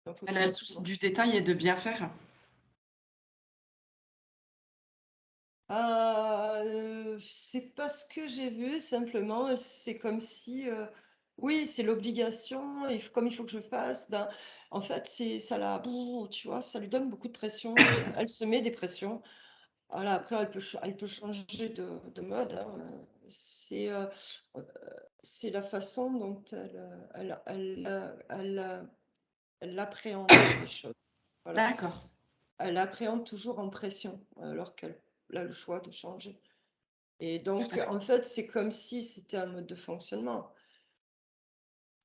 donc Elle a le souci automatiquement. du détail et de bien faire. C'est pas ce que j'ai vu, simplement, c'est comme si, oui, c'est l'obligation, comme il faut que je fasse, ben, en fait, tu vois, ça lui donne beaucoup de pression, elle se met des pressions. Voilà, après, elle peut changer de mode, hein, c'est la façon dont elle appréhende les choses. Voilà. D'accord. Elle appréhende toujours en pression, alors qu'elle a le choix de changer. Et Tout donc, à fait. en fait, c'est comme si c'était un mode de fonctionnement.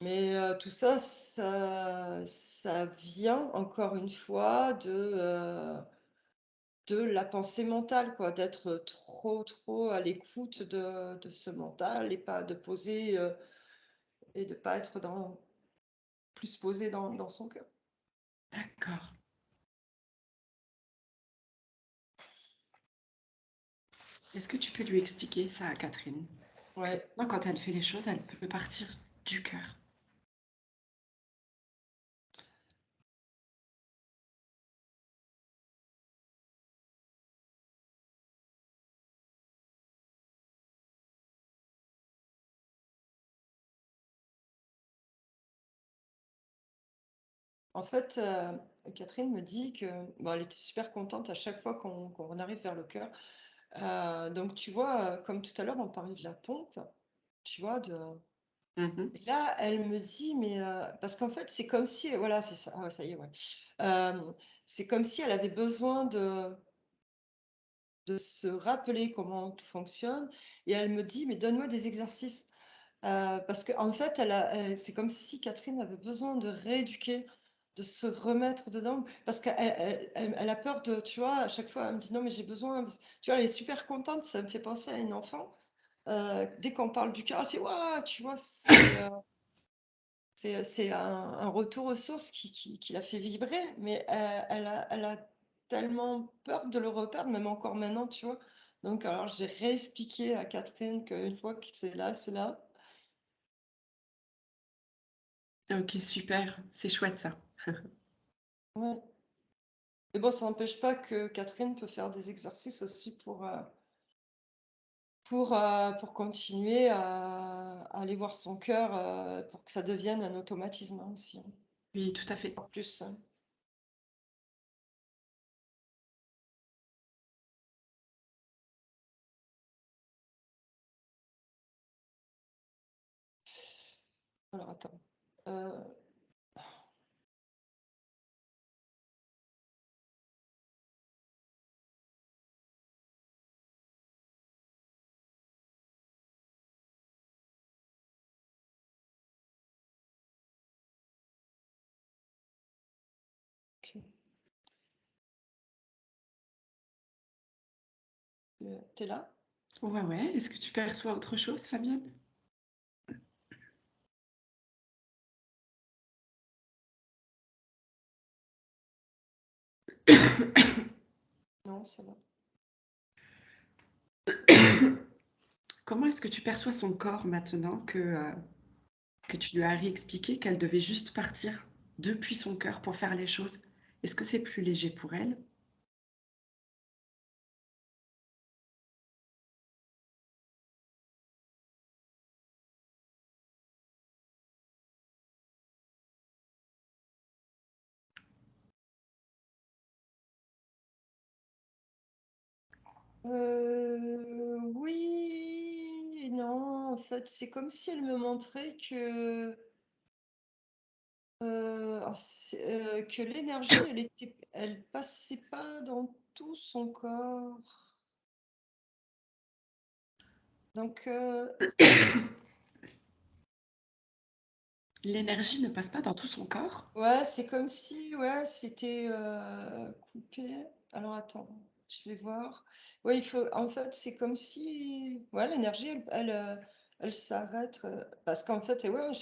Mais tout ça, ça vient encore une fois de la pensée mentale, quoi, d'être trop à l'écoute de ce mental et pas de poser et de pas être plus posé dans son cœur. D'accord. Est-ce que tu peux lui expliquer ça à Catherine? Que Ouais. maintenant, quand elle fait les choses, elle peut partir du cœur. En fait, Catherine me dit que bon, elle était super contente à chaque fois qu'on arrive vers le cœur. Donc tu vois, comme tout à l'heure, on parlait de la pompe, tu vois, Mhm. et là, elle me dit, mais parce qu'en fait, c'est comme si, voilà, c'est ça, ah ouais, ça y est, ouais. C'est comme si elle avait besoin de se rappeler comment tout fonctionne, et elle me dit, mais donne-moi des exercices. Parce qu'en fait, c'est comme si Catherine avait besoin de rééduquer, de se remettre dedans, parce qu'elle a peur de, tu vois, à chaque fois, elle me dit, non, mais j'ai besoin, tu vois, elle est super contente, ça me fait penser à une enfant. Dès qu'on parle du cœur, elle fait, waouh, tu vois, c'est un retour aux sources qui la fait vibrer, mais elle a tellement peur de le reperdre, même encore maintenant, tu vois. Donc, alors, j'ai réexpliqué à Catherine qu'une fois que c'est là, c'est là. Ok, super. C'est chouette ça. Ouais. Et bon, ça n'empêche pas que Catherine peut faire des exercices aussi pour continuer à aller voir son cœur, pour que ça devienne un automatisme hein, aussi. Hein. Oui, tout à fait. En plus. Hein. Alors, attends. Euh, ok. T'es là? Ouais, ouais. Est-ce que tu perçois autre chose, Fabienne? Non, ça va. Comment est-ce que tu perçois son corps maintenant que tu lui as réexpliqué qu'elle devait juste partir depuis son cœur pour faire les choses? Est-ce que c'est plus léger pour elle? Oui, et non, en fait, c'est comme si elle me montrait que l'énergie, elle passait pas dans tout son corps. Donc, L'énergie ne passe pas dans tout son corps? ouais, c'est comme si, ouais, c'était coupé. Alors, attends, je vais voir. Ouais, en fait, c'est comme si, ouais, l'énergie, elle s'arrête. Parce qu'en fait, et ouais,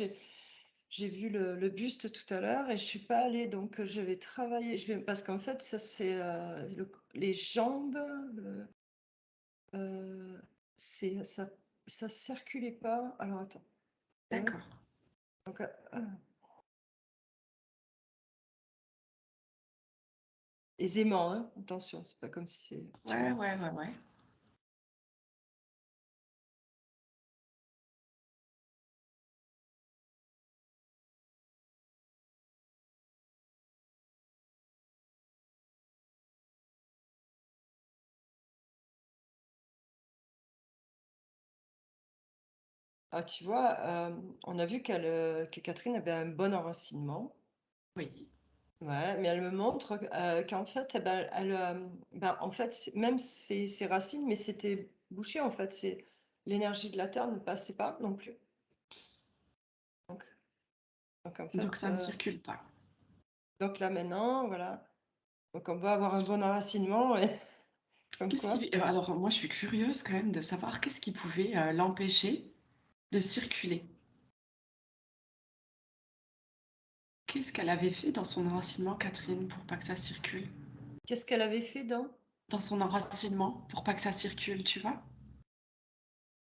j'ai vu le buste tout à l'heure et je suis pas allée, donc je vais travailler. Parce qu'en fait, ça, c'est les jambes, euh, ça circulait pas. Alors, attends. D'accord. Donc, aisément, hein, attention, c'est pas comme si c'est, tu Ouais, vois. ouais, ouais, ouais. Ah, tu vois, on a vu que Catherine avait un bon enracinement. Oui. Ouais, mais elle me montre qu'en fait, eh ben, en fait, même ses racines, mais c'était bouché en fait. C'est l'énergie de la Terre ne passait pas non plus. Donc, donc en Donc fait, ça ne circule pas. donc là maintenant, voilà. Donc on va avoir un bon enracinement et comme Qu'est-ce quoi. qui... Alors moi je suis curieuse quand même de savoir qu'est-ce qui pouvait l'empêcher de circuler. Qu'est-ce qu'elle avait fait dans son enracinement, Catherine, pour pas que ça circule? Qu'est-ce qu'elle avait fait Dans son enracinement, pour pas que ça circule, tu vois?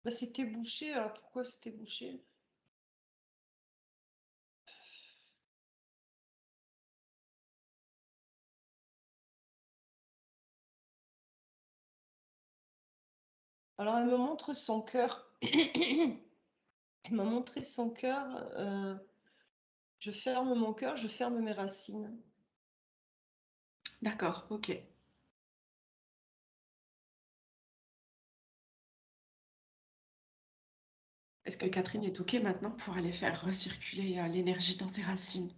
Bah, c'était bouché. Alors pourquoi c'était bouché? Alors elle me montre son cœur. Elle m'a montré son cœur. Je ferme mon cœur, je ferme mes racines. D'accord, ok. Est-ce que Catherine est ok maintenant pour aller faire recirculer l'énergie dans ses racines?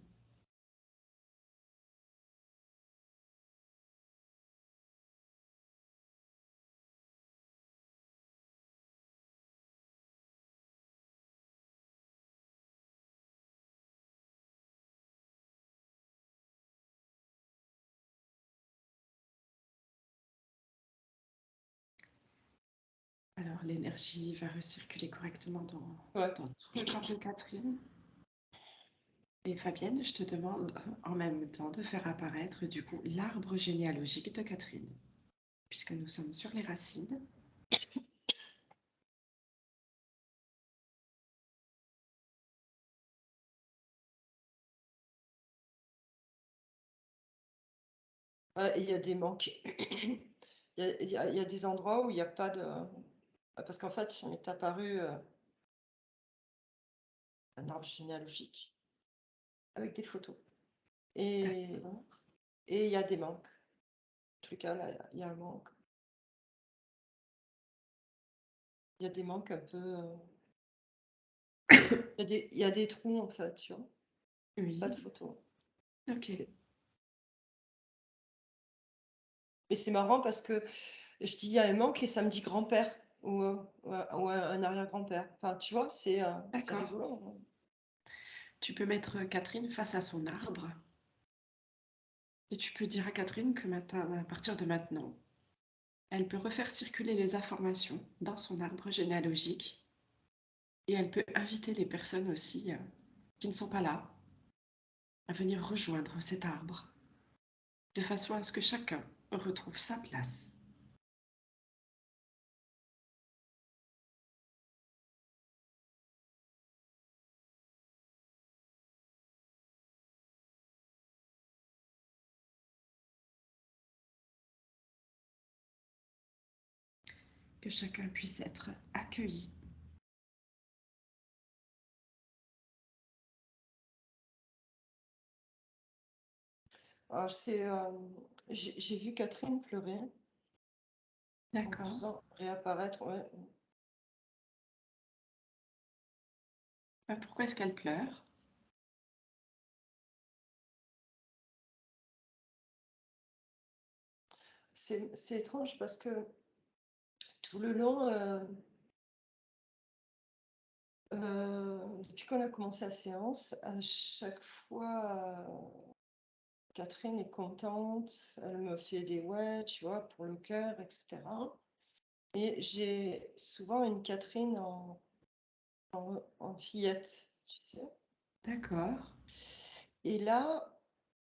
Alors l'énergie va recirculer correctement Ouais. dans tout le corps de Catherine. Et Fabienne, je te demande en même temps de faire apparaître du coup l'arbre généalogique de Catherine, puisque nous sommes sur les racines. Il y a des manques. Il y a des endroits où il n'y a pas de. Parce qu'en fait, il m'est apparu un arbre généalogique avec des photos. Et D'accord. et il y a des manques. En tout cas, là, il y a un manque. Il y a des manques un peu. Il y a des trous, en fait, tu vois. Pas de Oui, photos. ok. Et c'est marrant parce que je dis il y a un manque et ça me dit grand-père ou un arrière-grand-père. Enfin, tu vois, c'est D'accord. rigolo, hein. Tu peux mettre Catherine face à son arbre et tu peux dire à Catherine que à partir de maintenant, elle peut refaire circuler les informations dans son arbre généalogique et elle peut inviter les personnes aussi qui ne sont pas là à venir rejoindre cet arbre de façon à ce que chacun retrouve sa place. Que chacun puisse être accueilli. Alors, j'ai vu Catherine pleurer en D'accord. faisant réapparaître. Ouais. Pourquoi est-ce qu'elle pleure? C'est étrange parce que tout le long, depuis qu'on a commencé la séance, à chaque fois, Catherine est contente, elle me fait des ouais, tu vois, pour le cœur, etc. Et j'ai souvent une Catherine en fillette, tu sais. D'accord. Et là,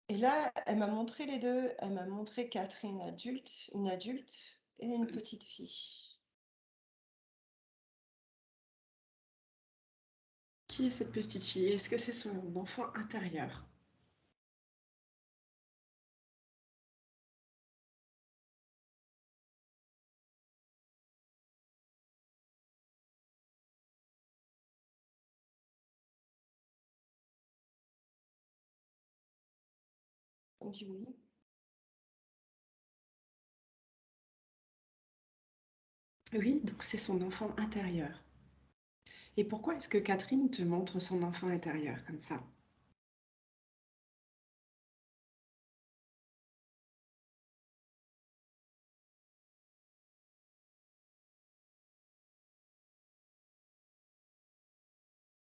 et là, elle m'a montré les deux. Elle m'a montré Catherine adulte, une adulte et une petite fille. Qui est cette petite fille? Est-ce que c'est son enfant intérieur? On dit oui. Oui, donc c'est son enfant intérieur. Et pourquoi est-ce que Catherine te montre son enfant intérieur comme ça?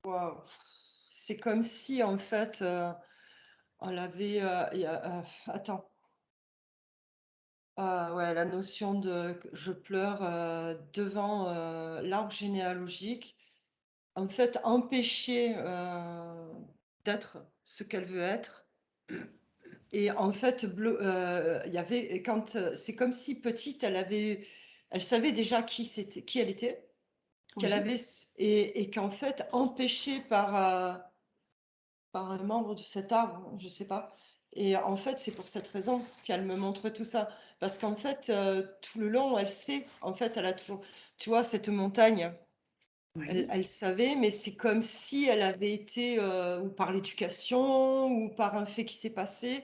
Waouh! C'est comme si en fait, on avait, il y a, attends, ouais, la notion de que je pleure, devant, l'arbre généalogique. En fait, empêcher, d'être ce qu'elle veut être et en fait, il y avait quand, c'est comme si petite, elle savait déjà qui elle était, qu'elle Oui, avait s et qu'en fait, empêchée par un membre de cet arbre, je sais pas et en fait, c'est pour cette raison qu'elle me montre tout ça. Parce qu'en fait, tout le long, elle sait, en fait, elle a toujours tu vois, cette montagne, oui, elle savait, mais c'est comme si elle avait été, ou par l'éducation ou par un fait qui s'est passé,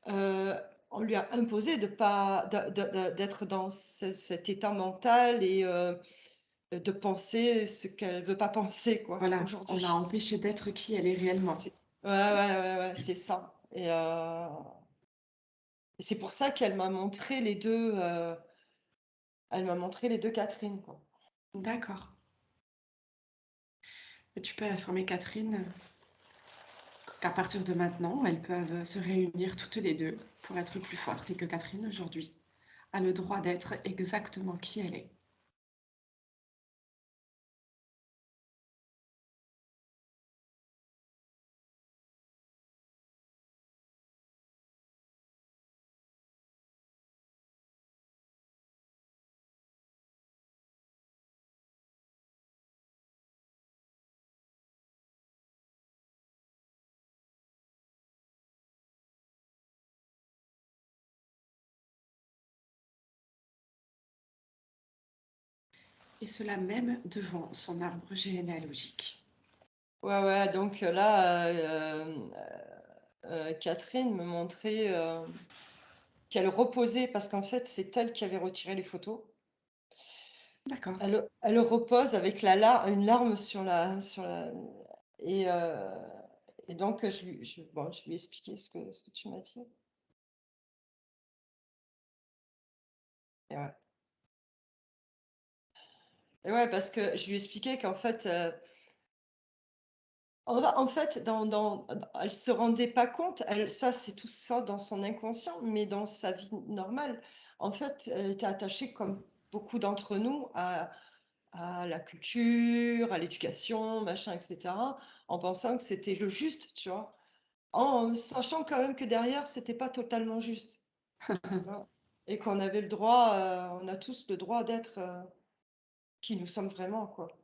heu, on lui a imposé de pas d'être dans cet état mental et de penser ce qu'elle veut pas penser, quoi, voilà, on l'a aujourd'hui. empêchée d'être qui elle est réellement. C'est ouais, ouais, ouais, ouais, c'est ça et c'est pour ça qu'elle m'a montré les 2. Elle m'a montré les 2 Catherine, quoi. D'accord. Et tu peux informer Catherine qu'à partir de maintenant, elles peuvent se réunir toutes les deux pour être plus fortes et que Catherine, aujourd'hui, a le droit d'être exactement qui elle est. Et cela même devant son arbre généalogique. Ouais, ouais, donc là, Catherine me montrait, qu'elle reposait parce qu'en fait, c'est elle qui avait retiré les photos. D'accord. Elle repose avec une larme sur la et heu et donc je lui ai expliqué ce que tu m'as dit et ouais et ouais, parce que je lui ai expliqué qu'en fait, en fait, elle se rendait pas compte, ça, c'est tout ça dans son inconscient, mais dans sa vie normale, en fait, elle était attachée comme beaucoup d'entre nous à la culture, à l'éducation, machin et cetera, en pensant que c'était le juste, tu vois? En sachant quand même que derrière, c'était pas totalement juste, tu vois? Et qu'on avait le droit, on a tous le droit d'être, qui nous sommes vraiment, quoi.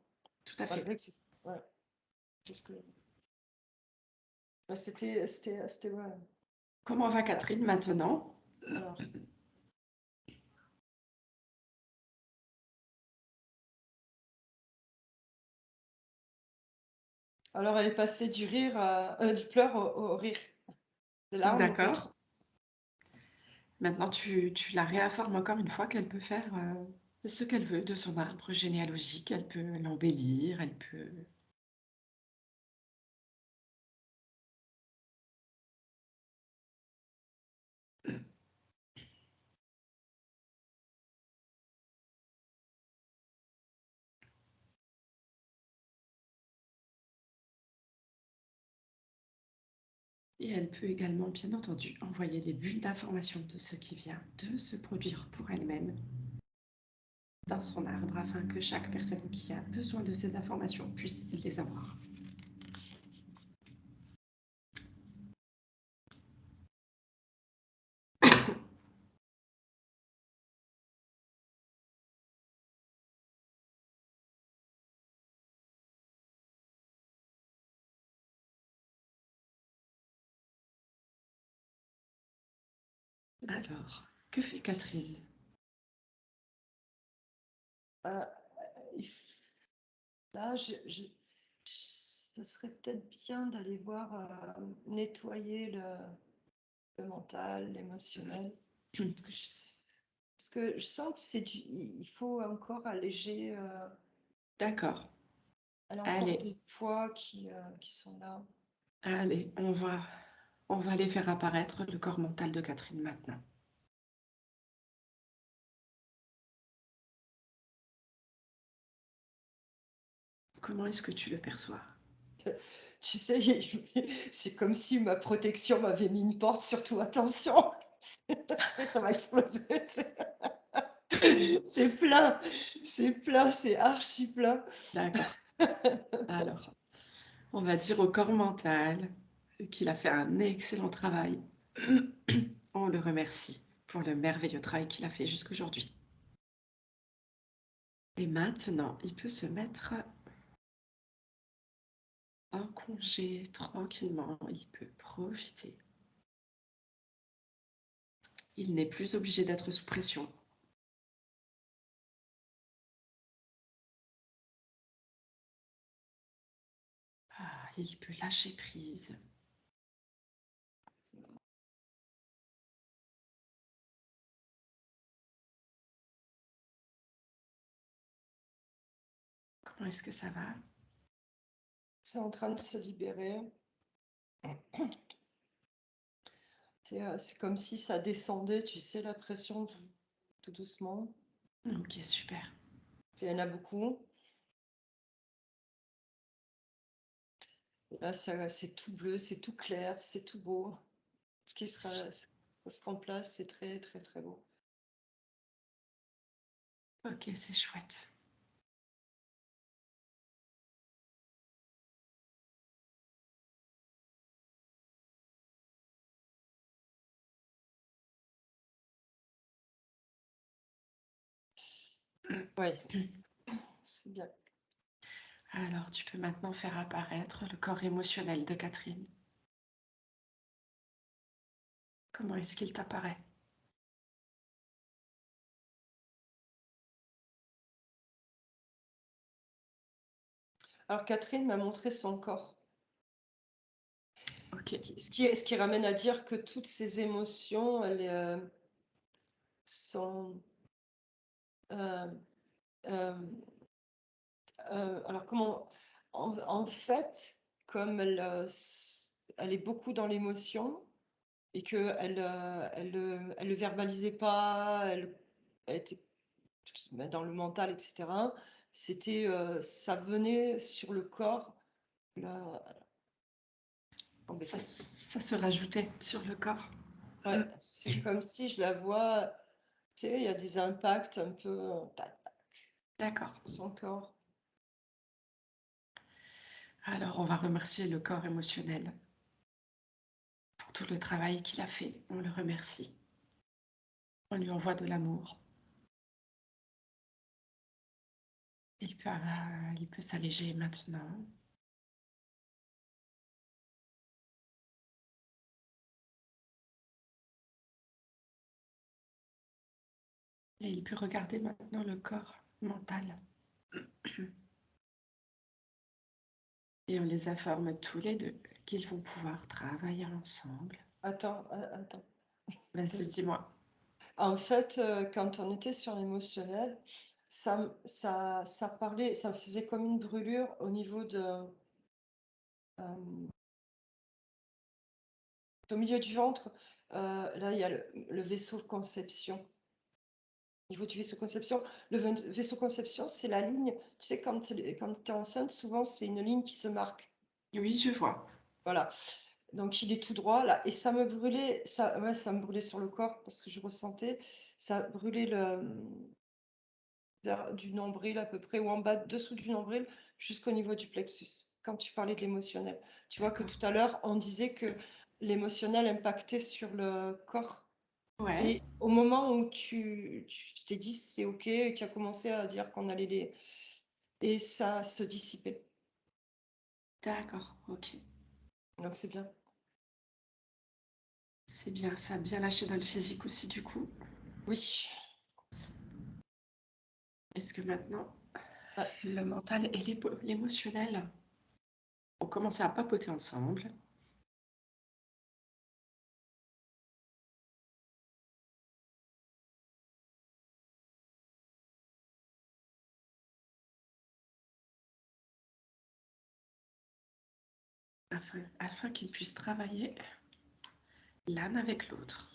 Tout à fait. Malgré que c'est ouais, c'est ce que bah, c'était ouais, Comment va voilà. Catherine maintenant? Alors alors elle est passée du rire du pleur au rire, des larmes au rire. D'accord. Maintenant, tu la réinformes encore une fois qu'elle peut faire ce qu'elle veut de son arbre généalogique. Elle peut l'embellir, elle peut... Et elle peut également, bien entendu, envoyer des bulles d'information de ce qui vient de se produire pour elle-même dans son arbre afin que chaque personne qui a besoin de ces informations puisse les avoir. Alors, que fait Catherine? Heu, il f là, ça serait peut-être bien d'aller voir, nettoyer le mental, l'émotionnel. Parce que je sens que c'est du il faut encore alléger, D'accord. elle a encore Allez, des poids qui sont là. allez, on va aller faire apparaître le corps mental de Catherine maintenant. Comment est-ce que tu le perçois? Tu sais, c'est comme si ma protection m'avait mis une porte, surtout attention, et ça va exploser, tu sais. C'est plein, c'est archi plein. D'accord. Alors, on va dire au corps mental qu'il a fait un excellent travail. On le remercie pour le merveilleux travail qu'il a fait jusqu'aujourd'hui. Et maintenant, il peut se mettre en congé tranquillement. Il peut profiter. Il n'est plus obligé d'être sous pression. Ah, il peut lâcher prise. Comment est-ce que ça va? C'est en train de se libérer. C'est comme si ça descendait, tu sais, la pression tout doucement. Ok, super. Il y en a beaucoup. Là, c'est tout bleu, c'est tout clair, c'est tout beau. Ça se remplace, c'est très, très, très beau. Ok, c'est chouette. Oui, c'est bien. Alors, tu peux maintenant faire apparaître le corps émotionnel de Catherine. Comment est-ce qu'il t'apparaît? Alors, Catherine m'a montré son corps. Ok. Ce qui ramène à dire que toutes ces émotions, elles sont... euh, euh, alors, comment... En fait, comme elle est beaucoup dans l'émotion et qu'elle elle le verbalisait pas, elle était dans le mental, etc., ça venait sur le corps. La... Ça se rajoutait sur le corps. Ouais, c'est comme si je la vois, tu sais, il y a des impacts un peu D'accord. son corps. Alors, on va remercier le corps émotionnel pour tout le travail qu'il a fait. On le remercie. On lui envoie de l'amour. Il peut s'alléger maintenant. Et il peut regarder maintenant le corps mental. Et on les informe tous les deux qu'ils vont pouvoir travailler ensemble. Attends. Vas-y, dis-moi. En fait, quand on était sur l'émotionnel, ça parlait, ça faisait comme une brûlure au niveau au milieu du ventre. Là, il y a le vaisseau conception. Au niveau du vaisseau conception, vaisseau conception, c'est la ligne. Tu sais, quand tu es enceinte, souvent, c'est une ligne qui se marque. Oui, je vois. Voilà. Donc, il est tout droit là. Et ça me brûlait, ouais, ça me brûlait sur le corps parce que je ressentais, ça brûlait du nombril à peu près, ou en bas, dessous du nombril, jusqu'au niveau du plexus, quand tu parlais de l'émotionnel. Tu vois que tout à l'heure, on disait que l'émotionnel impactait sur le corps. Ouais, Et au moment où tu t'es dit c'est OK, et tu as commencé à dire qu'on allait les... Et ça se dissipait. d'accord, ok. Donc c'est bien. C'est bien, ça a bien lâché dans le physique aussi, du coup. Oui. Est-ce que maintenant, Ah, le mental et l'émotionnel ont commencé à papoter ensemble? Afin qu'ils puissent travailler l'un avec l'autre.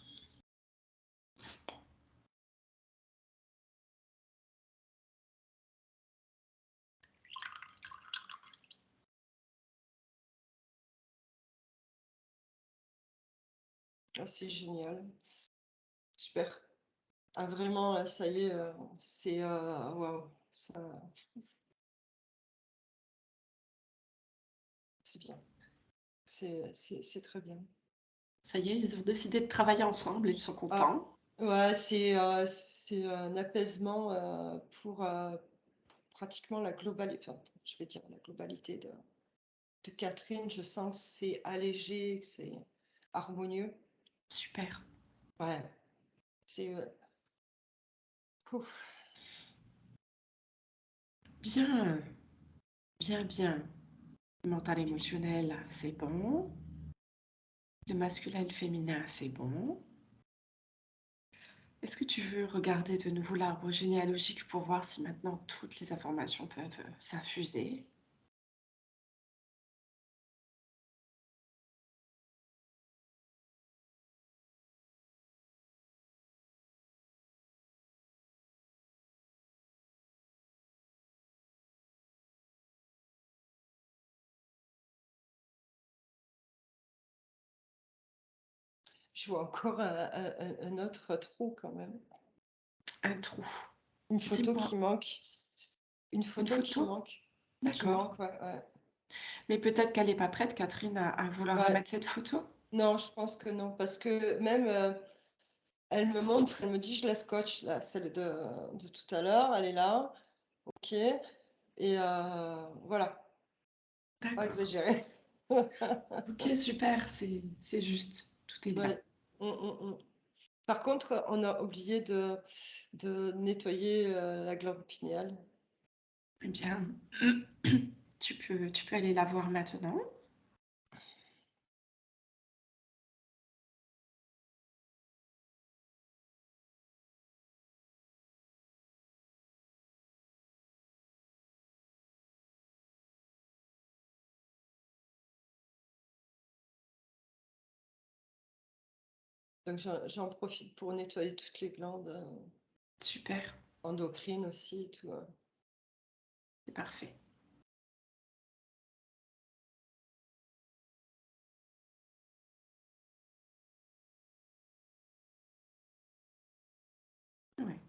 Ah, c'est génial. Super. Ah, vraiment, là, ça y est, c'est, waouh, ça c'est bien. C'est très bien. Ça y est, ils ont décidé de travailler ensemble, ils sont Ah, contents. ouais, c'est un apaisement, pour, pratiquement la globalité, enfin, je vais dire la globalité de Catherine. Je sens que c'est allégé, que c'est harmonieux. Super. Ouais, c'est, ouf. Bien, bien, bien. Mental émotionnel, c'est bon. Le masculin et le féminin, c'est bon. Est-ce que tu veux regarder de nouveau l'arbre généalogique pour voir si maintenant toutes les informations peuvent s'infuser? Je vois encore un autre trou quand même. Un trou. Une photo qui Dis-moi, manque. Une une photo qui photo? manque. Qui D'accord. manque, ouais, ouais. Mais peut-être qu'elle n'est pas prête, Catherine, à vouloir Ouais. remettre cette photo? Non, je pense que non, parce que même, elle me montre, elle me dit: «Je la scotche là, celle de tout à l'heure, elle est là, OK» et voilà, pas D'accord. exagérer. Ok, super, c'est juste. Tout est bien. Ouais. Mmh. Par contre, on a oublié de nettoyer, la glande pinéale. Eh bien, tu peux aller la voir maintenant. Donc j'en profite pour nettoyer toutes les glandes, Super, endocrines aussi et tout, c'est parfait. Ouais.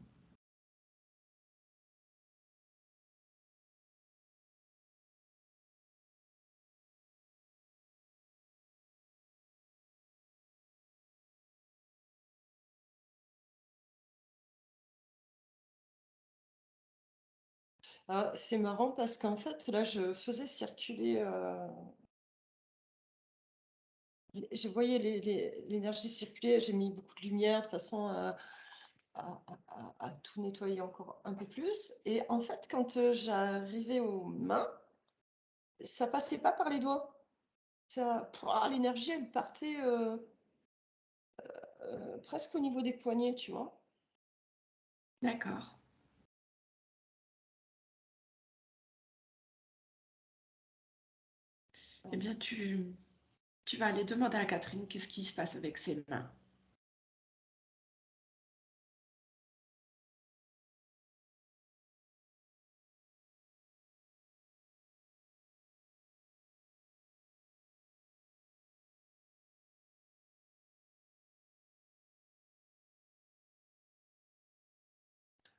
Ah, c'est marrant parce qu'en fait, là, je faisais circuler, je voyais l'énergie circuler, j'ai mis beaucoup de lumière de façon à tout nettoyer encore un peu plus et en fait, quand, j'arrivais aux mains, ça passait pas par les doigts. Ça pouah, l'énergie, elle partait, presque au niveau des poignets, tu vois? D'accord. Eh bien, tu vas aller demander à Catherine qu'est-ce qui se passe avec ses mains.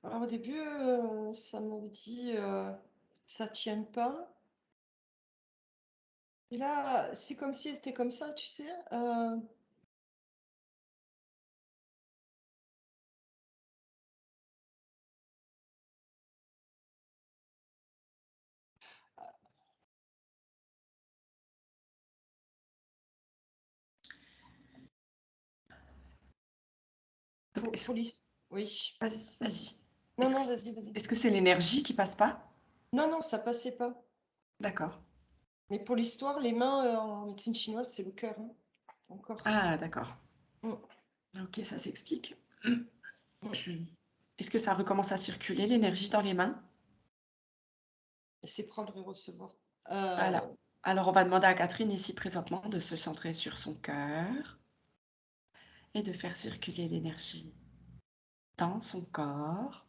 Alors au début, ça m'avait dit, «Ça tient pas» et là, c'est comme si c'était comme ça, tu sais? Donc, Pour l'his oui. vas-y, vas-y. Non, non, vas-y, vas-y. Est-ce que c'est l'énergie qui passe pas? Non, non, ça passait pas. D'accord. Mais pour l'histoire, les mains, en médecine chinoise, c'est le cœur, hein, encore. Ah, d'accord. Mmh, Ok, ça s'explique. mmh Est-ce que ça recommence à circuler, l'énergie dans les mains? et c'est prendre et recevoir. Voilà. Alors, on va demander à Catherine, ici présentement, de se centrer sur son cœur et de faire circuler l'énergie dans son corps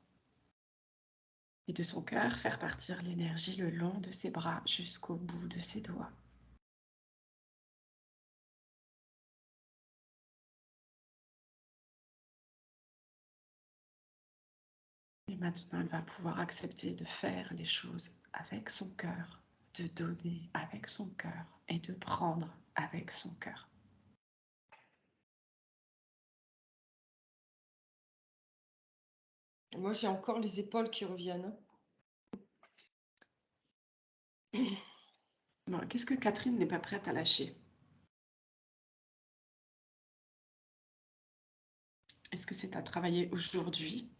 et de son cœur, faire partir l'énergie le long de ses bras jusqu'au bout de ses doigts. Et maintenant, elle va pouvoir accepter de faire les choses avec son cœur, de donner avec son cœur et de prendre avec son cœur. Moi, j'ai encore les épaules qui reviennent. Bon, qu'est-ce que Catherine n'est pas prête à lâcher? Est-ce que c'est à travailler aujourd'hui?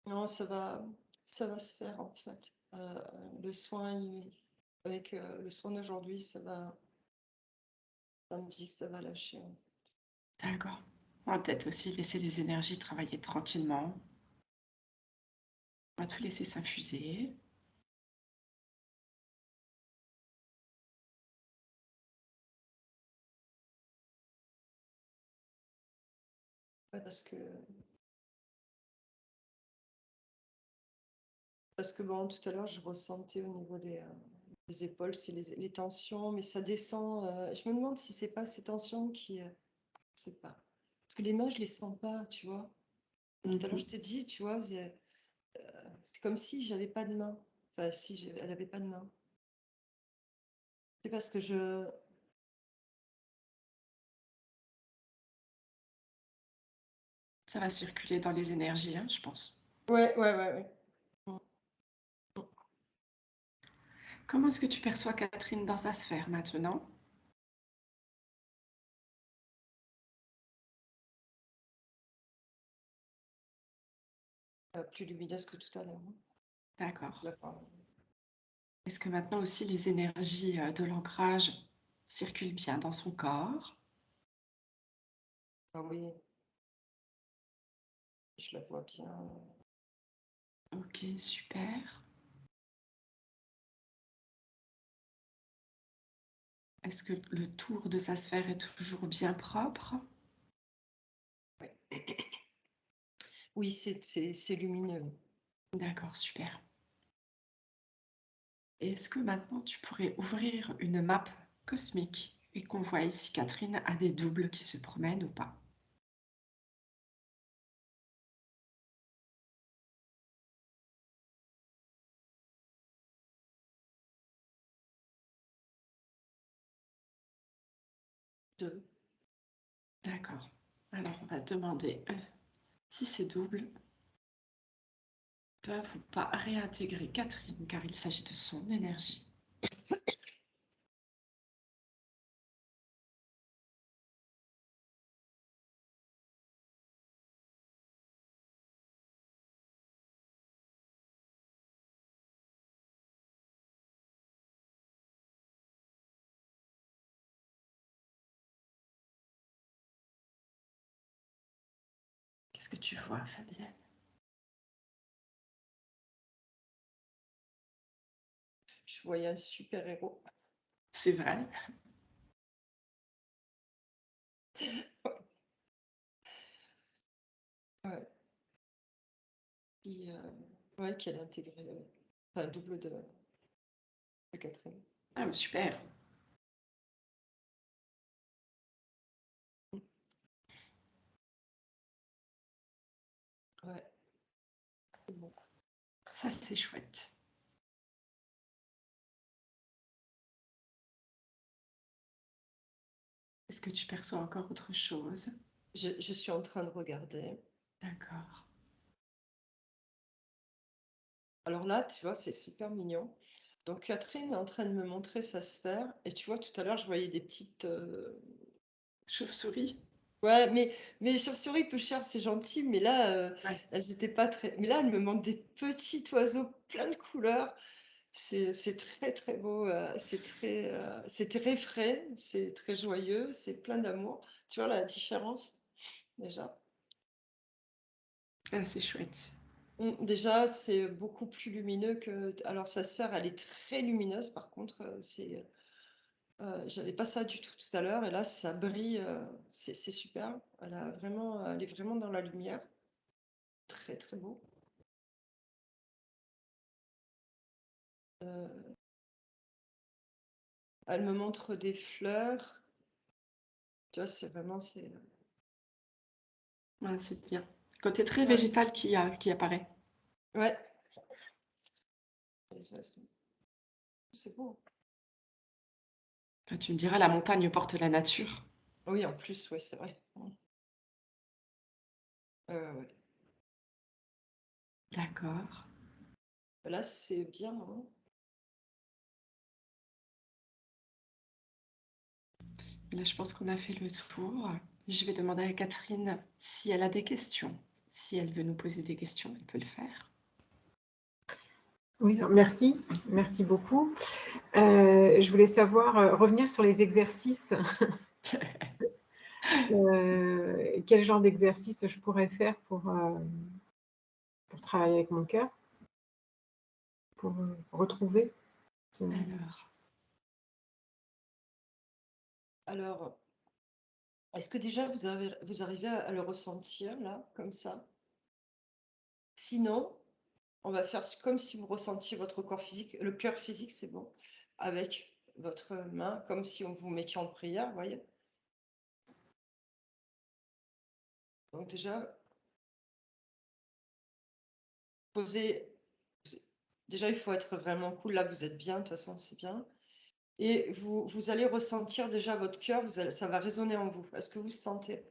Non, ça va se faire en fait. Le soin, avec le soin d'aujourd'hui, ça me dit que ça va lâcher. D'accord. On va peut-être aussi laisser les énergies travailler tranquillement. On va tout laisser s'infuser. Ouais, parce que bon, tout à l'heure, je ressentais au niveau des épaules, c'est les tensions, mais ça descend. Je me demande si c'est pas ces tensions qui, je sais pas. Parce que les mains, je les sens pas, tu vois. Tout à l'heure, je Mhm. t'ai dit, tu vois, c'est comme si j'avais pas de main. Enfin, si elle avait pas de main. C'est parce que Ça va circuler dans les énergies, hein, je pense. ouais, ouais, ouais, ouais. Comment est-ce que tu perçois Catherine dans sa sphère maintenant? Plus lumineuse que tout à l'heure, hein. D'accord. D'accord. Est-ce que maintenant aussi les énergies de l'ancrage circulent bien dans son corps? Ah oui, je la vois bien. Ok, super. Est-ce que le tour de sa sphère est toujours bien propre? Oui, c'est lumineux. D'accord, super. Et est-ce que maintenant tu pourrais ouvrir une map cosmique et qu'on voit ici Catherine a des doubles qui se promènent ou pas? Deux. D'accord. Alors on va demander si ces doubles peuvent ou pas réintégrer Catherine car il s'agit de son énergie. Qu'est-ce que tu vois, Fabienne? Je voyais un super héros. C'est vrai? Ouais. Ouais, qui allait intégrer enfin, un double de Catherine. Ah, super. Ouais, c'est bon. Ça, c'est chouette. Est-ce que tu perçois encore autre chose? Je suis en train de regarder. D'accord. Alors là, tu vois, c'est super mignon. Donc Catherine est en train de me montrer sa sphère. Et tu vois, tout à l'heure, je voyais des petites... Chauve-souris? Ouais, mais les chauves-souris peu chères, c'est gentil, mais là, Ouais. elles étaient pas très... Mais là, elle me montre des petits oiseaux plein de couleurs. C'est très, très beau. C'est très frais, c'est très joyeux, c'est plein d'amour. Tu vois la différence, déjà? Ah, c'est chouette. Déjà, c'est beaucoup plus lumineux que... Alors, sa sphère, elle est très lumineuse, par contre, j'avais pas ça du tout à l'heure, et là, ça brille, c'est super. Elle est vraiment dans la lumière. Très, très beau. Elle me montre des fleurs. Tu vois, c'est vraiment, Ouais, c'est bien. Côté très ouais, végétal qui apparaît. ouais. C'est beau. Enfin, tu me diras, la montagne porte la nature. Oui, en plus, oui, c'est vrai. Ouais. D'accord. Là, c'est bien, hein. Là, je pense qu'on a fait le tour. Je vais demander à Catherine si elle a des questions. Si elle veut nous poser des questions, elle peut le faire. Oui, alors merci beaucoup. Je voulais savoir, revenir sur les exercices. Quel genre d'exercice je pourrais faire pour travailler avec mon cœur, pour retrouver Alors, est-ce que déjà vous arrivez à le ressentir là, comme ça? Sinon, on va faire comme si vous ressentiez votre corps physique, le cœur physique, c'est bon, avec votre main, comme si on vous mettait en prière, vous voyez? Donc déjà, posez. Déjà, il faut être vraiment cool. Là, vous êtes bien, de toute façon, c'est bien. Et vous allez ressentir déjà votre cœur, ça va résonner en vous. Est-ce que vous le sentez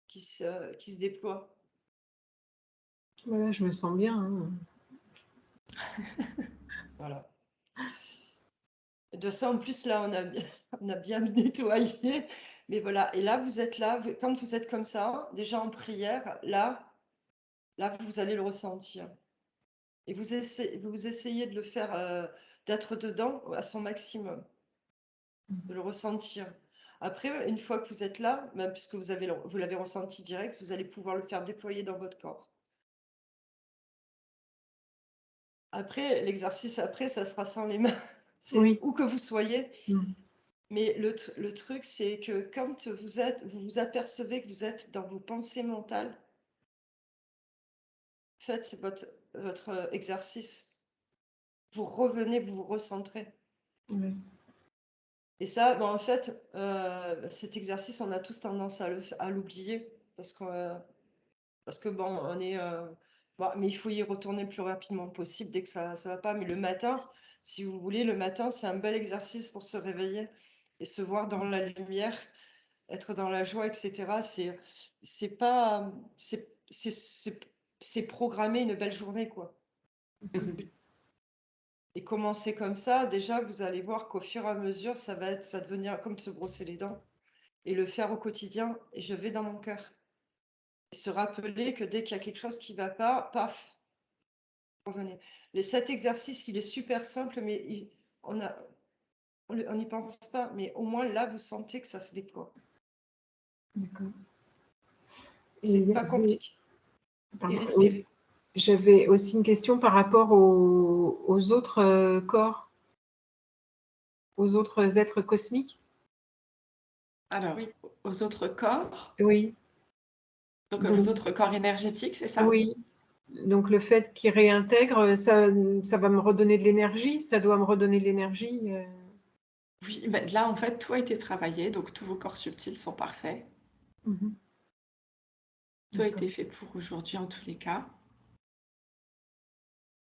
qui se déploie? Voilà, je me sens bien, hein. Voilà. De ça, en plus, là, on a bien nettoyé. Mais voilà. Et là, vous êtes là. Quand vous êtes comme ça, déjà en prière, là, vous allez le ressentir. Et vous essayez de le faire, d'être dedans à son maximum, de le ressentir. Après, une fois que vous êtes là, même puisque vous l'avez ressenti direct, vous allez pouvoir le faire déployer dans votre corps. Après, l'exercice après, ça sera sans les mains. C'est Oui. où que vous soyez. Mm. Mais le truc, c'est que quand vous vous apercevez que vous êtes dans vos pensées mentales, faites votre exercice. Vous revenez, vous vous recentrez. Oui. Et ça, en fait, cet exercice, on a tous tendance à l'oublier parce que bon, on est. Mais il faut y retourner le plus rapidement possible dès que ça va pas. Mais le matin, si vous voulez, le matin, c'est un bel exercice pour se réveiller et se voir dans la lumière, être dans la joie, etc. C'est pas. C'est programmer une belle journée, quoi. Et commencer comme ça, déjà, vous allez voir qu'au fur et à mesure, ça va devenir comme se brosser les dents et le faire au quotidien. Et je vais dans mon cœur. Et se rappeler que dès qu'il y a quelque chose qui ne va pas, paf, revenez. Cet exercice, il est super simple, mais on n'y pense pas. Mais au moins, là, vous sentez que ça se déploie. D'accord. C'est pas compliqué. Et respirez. J'avais aussi une question par rapport aux autres corps, aux autres êtres cosmiques. Alors, Oui. aux autres corps, Oui. donc aux autres corps énergétiques, c'est ça? Oui. Donc le fait qu'ils réintègrent, ça va me redonner de l'énergie, ça doit me redonner de l'énergie. Oui, là, en fait, tout a été travaillé, donc tous vos corps subtils sont parfaits. Mhm. Tout a D'accord. été fait pour aujourd'hui, en tous les cas.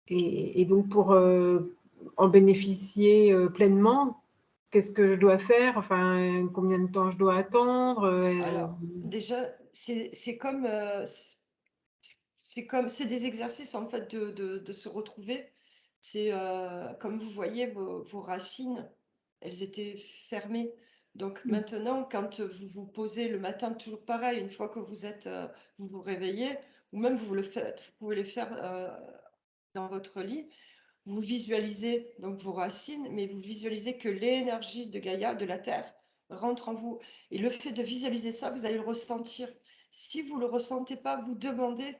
Et donc pour en bénéficier pleinement, qu'est-ce que je dois faire? Enfin, combien de temps je dois attendre? Alors, déjà, c'est comme. C'est des exercices en fait de se retrouver. C'est comme vous voyez vos racines, elles étaient fermées. Donc maintenant, quand vous vous posez le matin, toujours pareil, une fois que vous vous réveillez, ou même vous pouvez le faire dans votre lit, vous visualisez donc vos racines, mais vous visualisez que l'énergie de Gaïa, de la Terre, rentre en vous. Et le fait de visualiser ça, vous allez le ressentir. Si vous ne le ressentez pas, vous demandez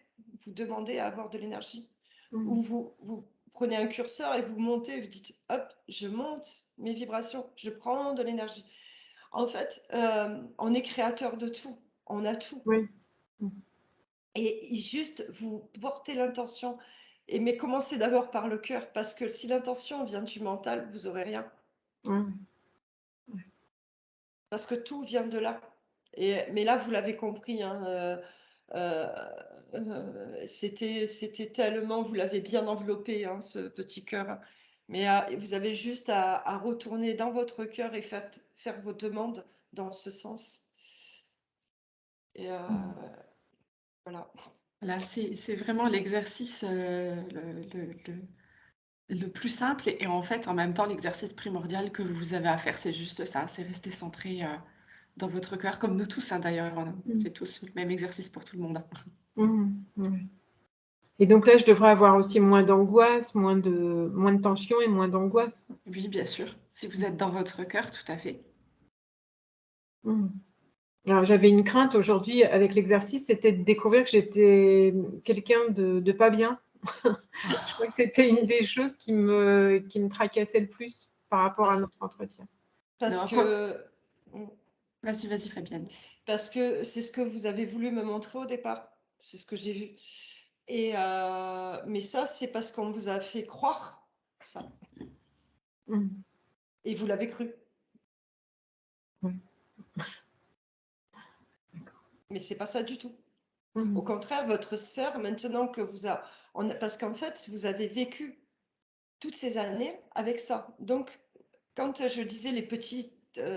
à avoir de l'énergie. Ou vous prenez un curseur et vous montez, vous dites, hop, je monte mes vibrations, je prends de l'énergie. En fait, on est créateur de tout, on a tout. Oui. Et juste, vous portez l'intention. Mais commencez d'abord par le cœur, parce que si l'intention vient du mental, vous n'aurez rien. Ouais. Parce que tout vient de là. Mais là, vous l'avez compris, hein, c'était tellement, vous l'avez bien enveloppé, hein, ce petit cœur. Mais vous avez juste à retourner dans votre cœur et faire vos demandes dans ce sens. Et voilà. Là, c'est vraiment l'exercice le plus simple et en fait, en même temps, l'exercice primordial que vous avez à faire, c'est juste ça, c'est rester centré dans votre cœur, comme nous tous, hein, d'ailleurs. C'est tous le même exercice pour tout le monde. Ouais. Et donc là, je devrais avoir aussi moins d'angoisse, moins de tension et moins d'angoisse. Oui, bien sûr. Si vous êtes dans votre cœur, tout à fait. Alors, j'avais une crainte aujourd'hui avec l'exercice, c'était de découvrir que j'étais quelqu'un de pas bien. Je crois que c'était une des choses qui me tracassait le plus par rapport à notre entretien. Parce Non, que Vas-y, Fabienne. Parce que c'est ce que vous avez voulu me montrer au départ. C'est ce que j'ai vu. Mais ça, c'est parce qu'on vous a fait croire ça. Et vous l'avez cru. Oui. Mais c'est pas ça du tout. Au contraire, votre sphère, maintenant que parce qu'en fait, vous avez vécu toutes ces années avec ça. Donc, quand je disais les petites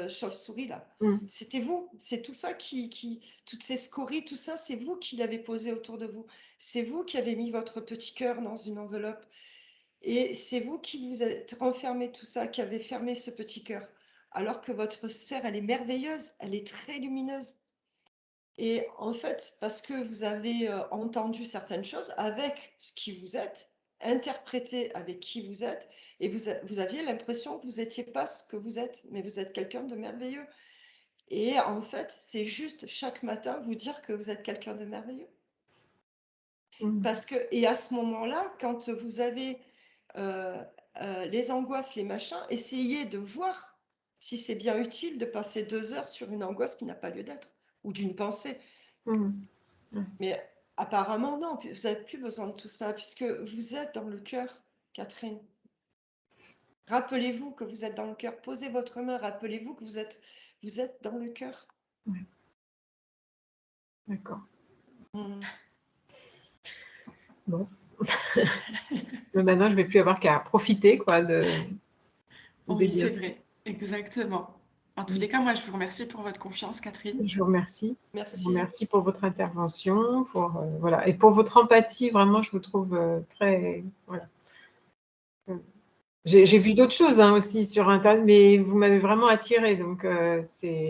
chauves-souris là, c'était vous. C'est tout ça toutes ces scories, tout ça, c'est vous qui l'avez posé autour de vous. C'est vous qui avez mis votre petit cœur dans une enveloppe. Et c'est vous qui vous êtes renfermé tout ça, qui avez fermé ce petit cœur. Alors que votre sphère, elle est merveilleuse, elle est très lumineuse. Et en fait, parce que vous avez entendu certaines choses avec ce qui vous êtes, interprété avec qui vous êtes, et vous aviez l'impression que vous n'étiez pas ce que vous êtes, mais vous êtes quelqu'un de merveilleux. Et en fait, c'est juste chaque matin vous dire que vous êtes quelqu'un de merveilleux. Et à ce moment-là, quand vous avez les angoisses, les machins, essayez de voir si c'est bien utile de passer 2 heures sur une angoisse qui n'a pas lieu d'être, ou d'une pensée. Mais apparemment, non, vous n'avez plus besoin de tout ça, puisque vous êtes dans le cœur, Catherine. Rappelez-vous que vous êtes dans le cœur. Posez votre main, rappelez-vous que vous êtes dans le cœur. D'accord. Bon. Mais maintenant, je ne vais plus avoir qu'à profiter, quoi, Oui, c'est vrai, exactement. En tous les cas, moi, je vous remercie pour votre confiance, Catherine. Je vous remercie. Merci. Je vous remercie pour votre intervention, voilà, et pour votre empathie. Vraiment, je vous trouve très... Voilà. J'ai vu d'autres choses aussi sur Internet, mais vous m'avez vraiment attirée, donc c'est...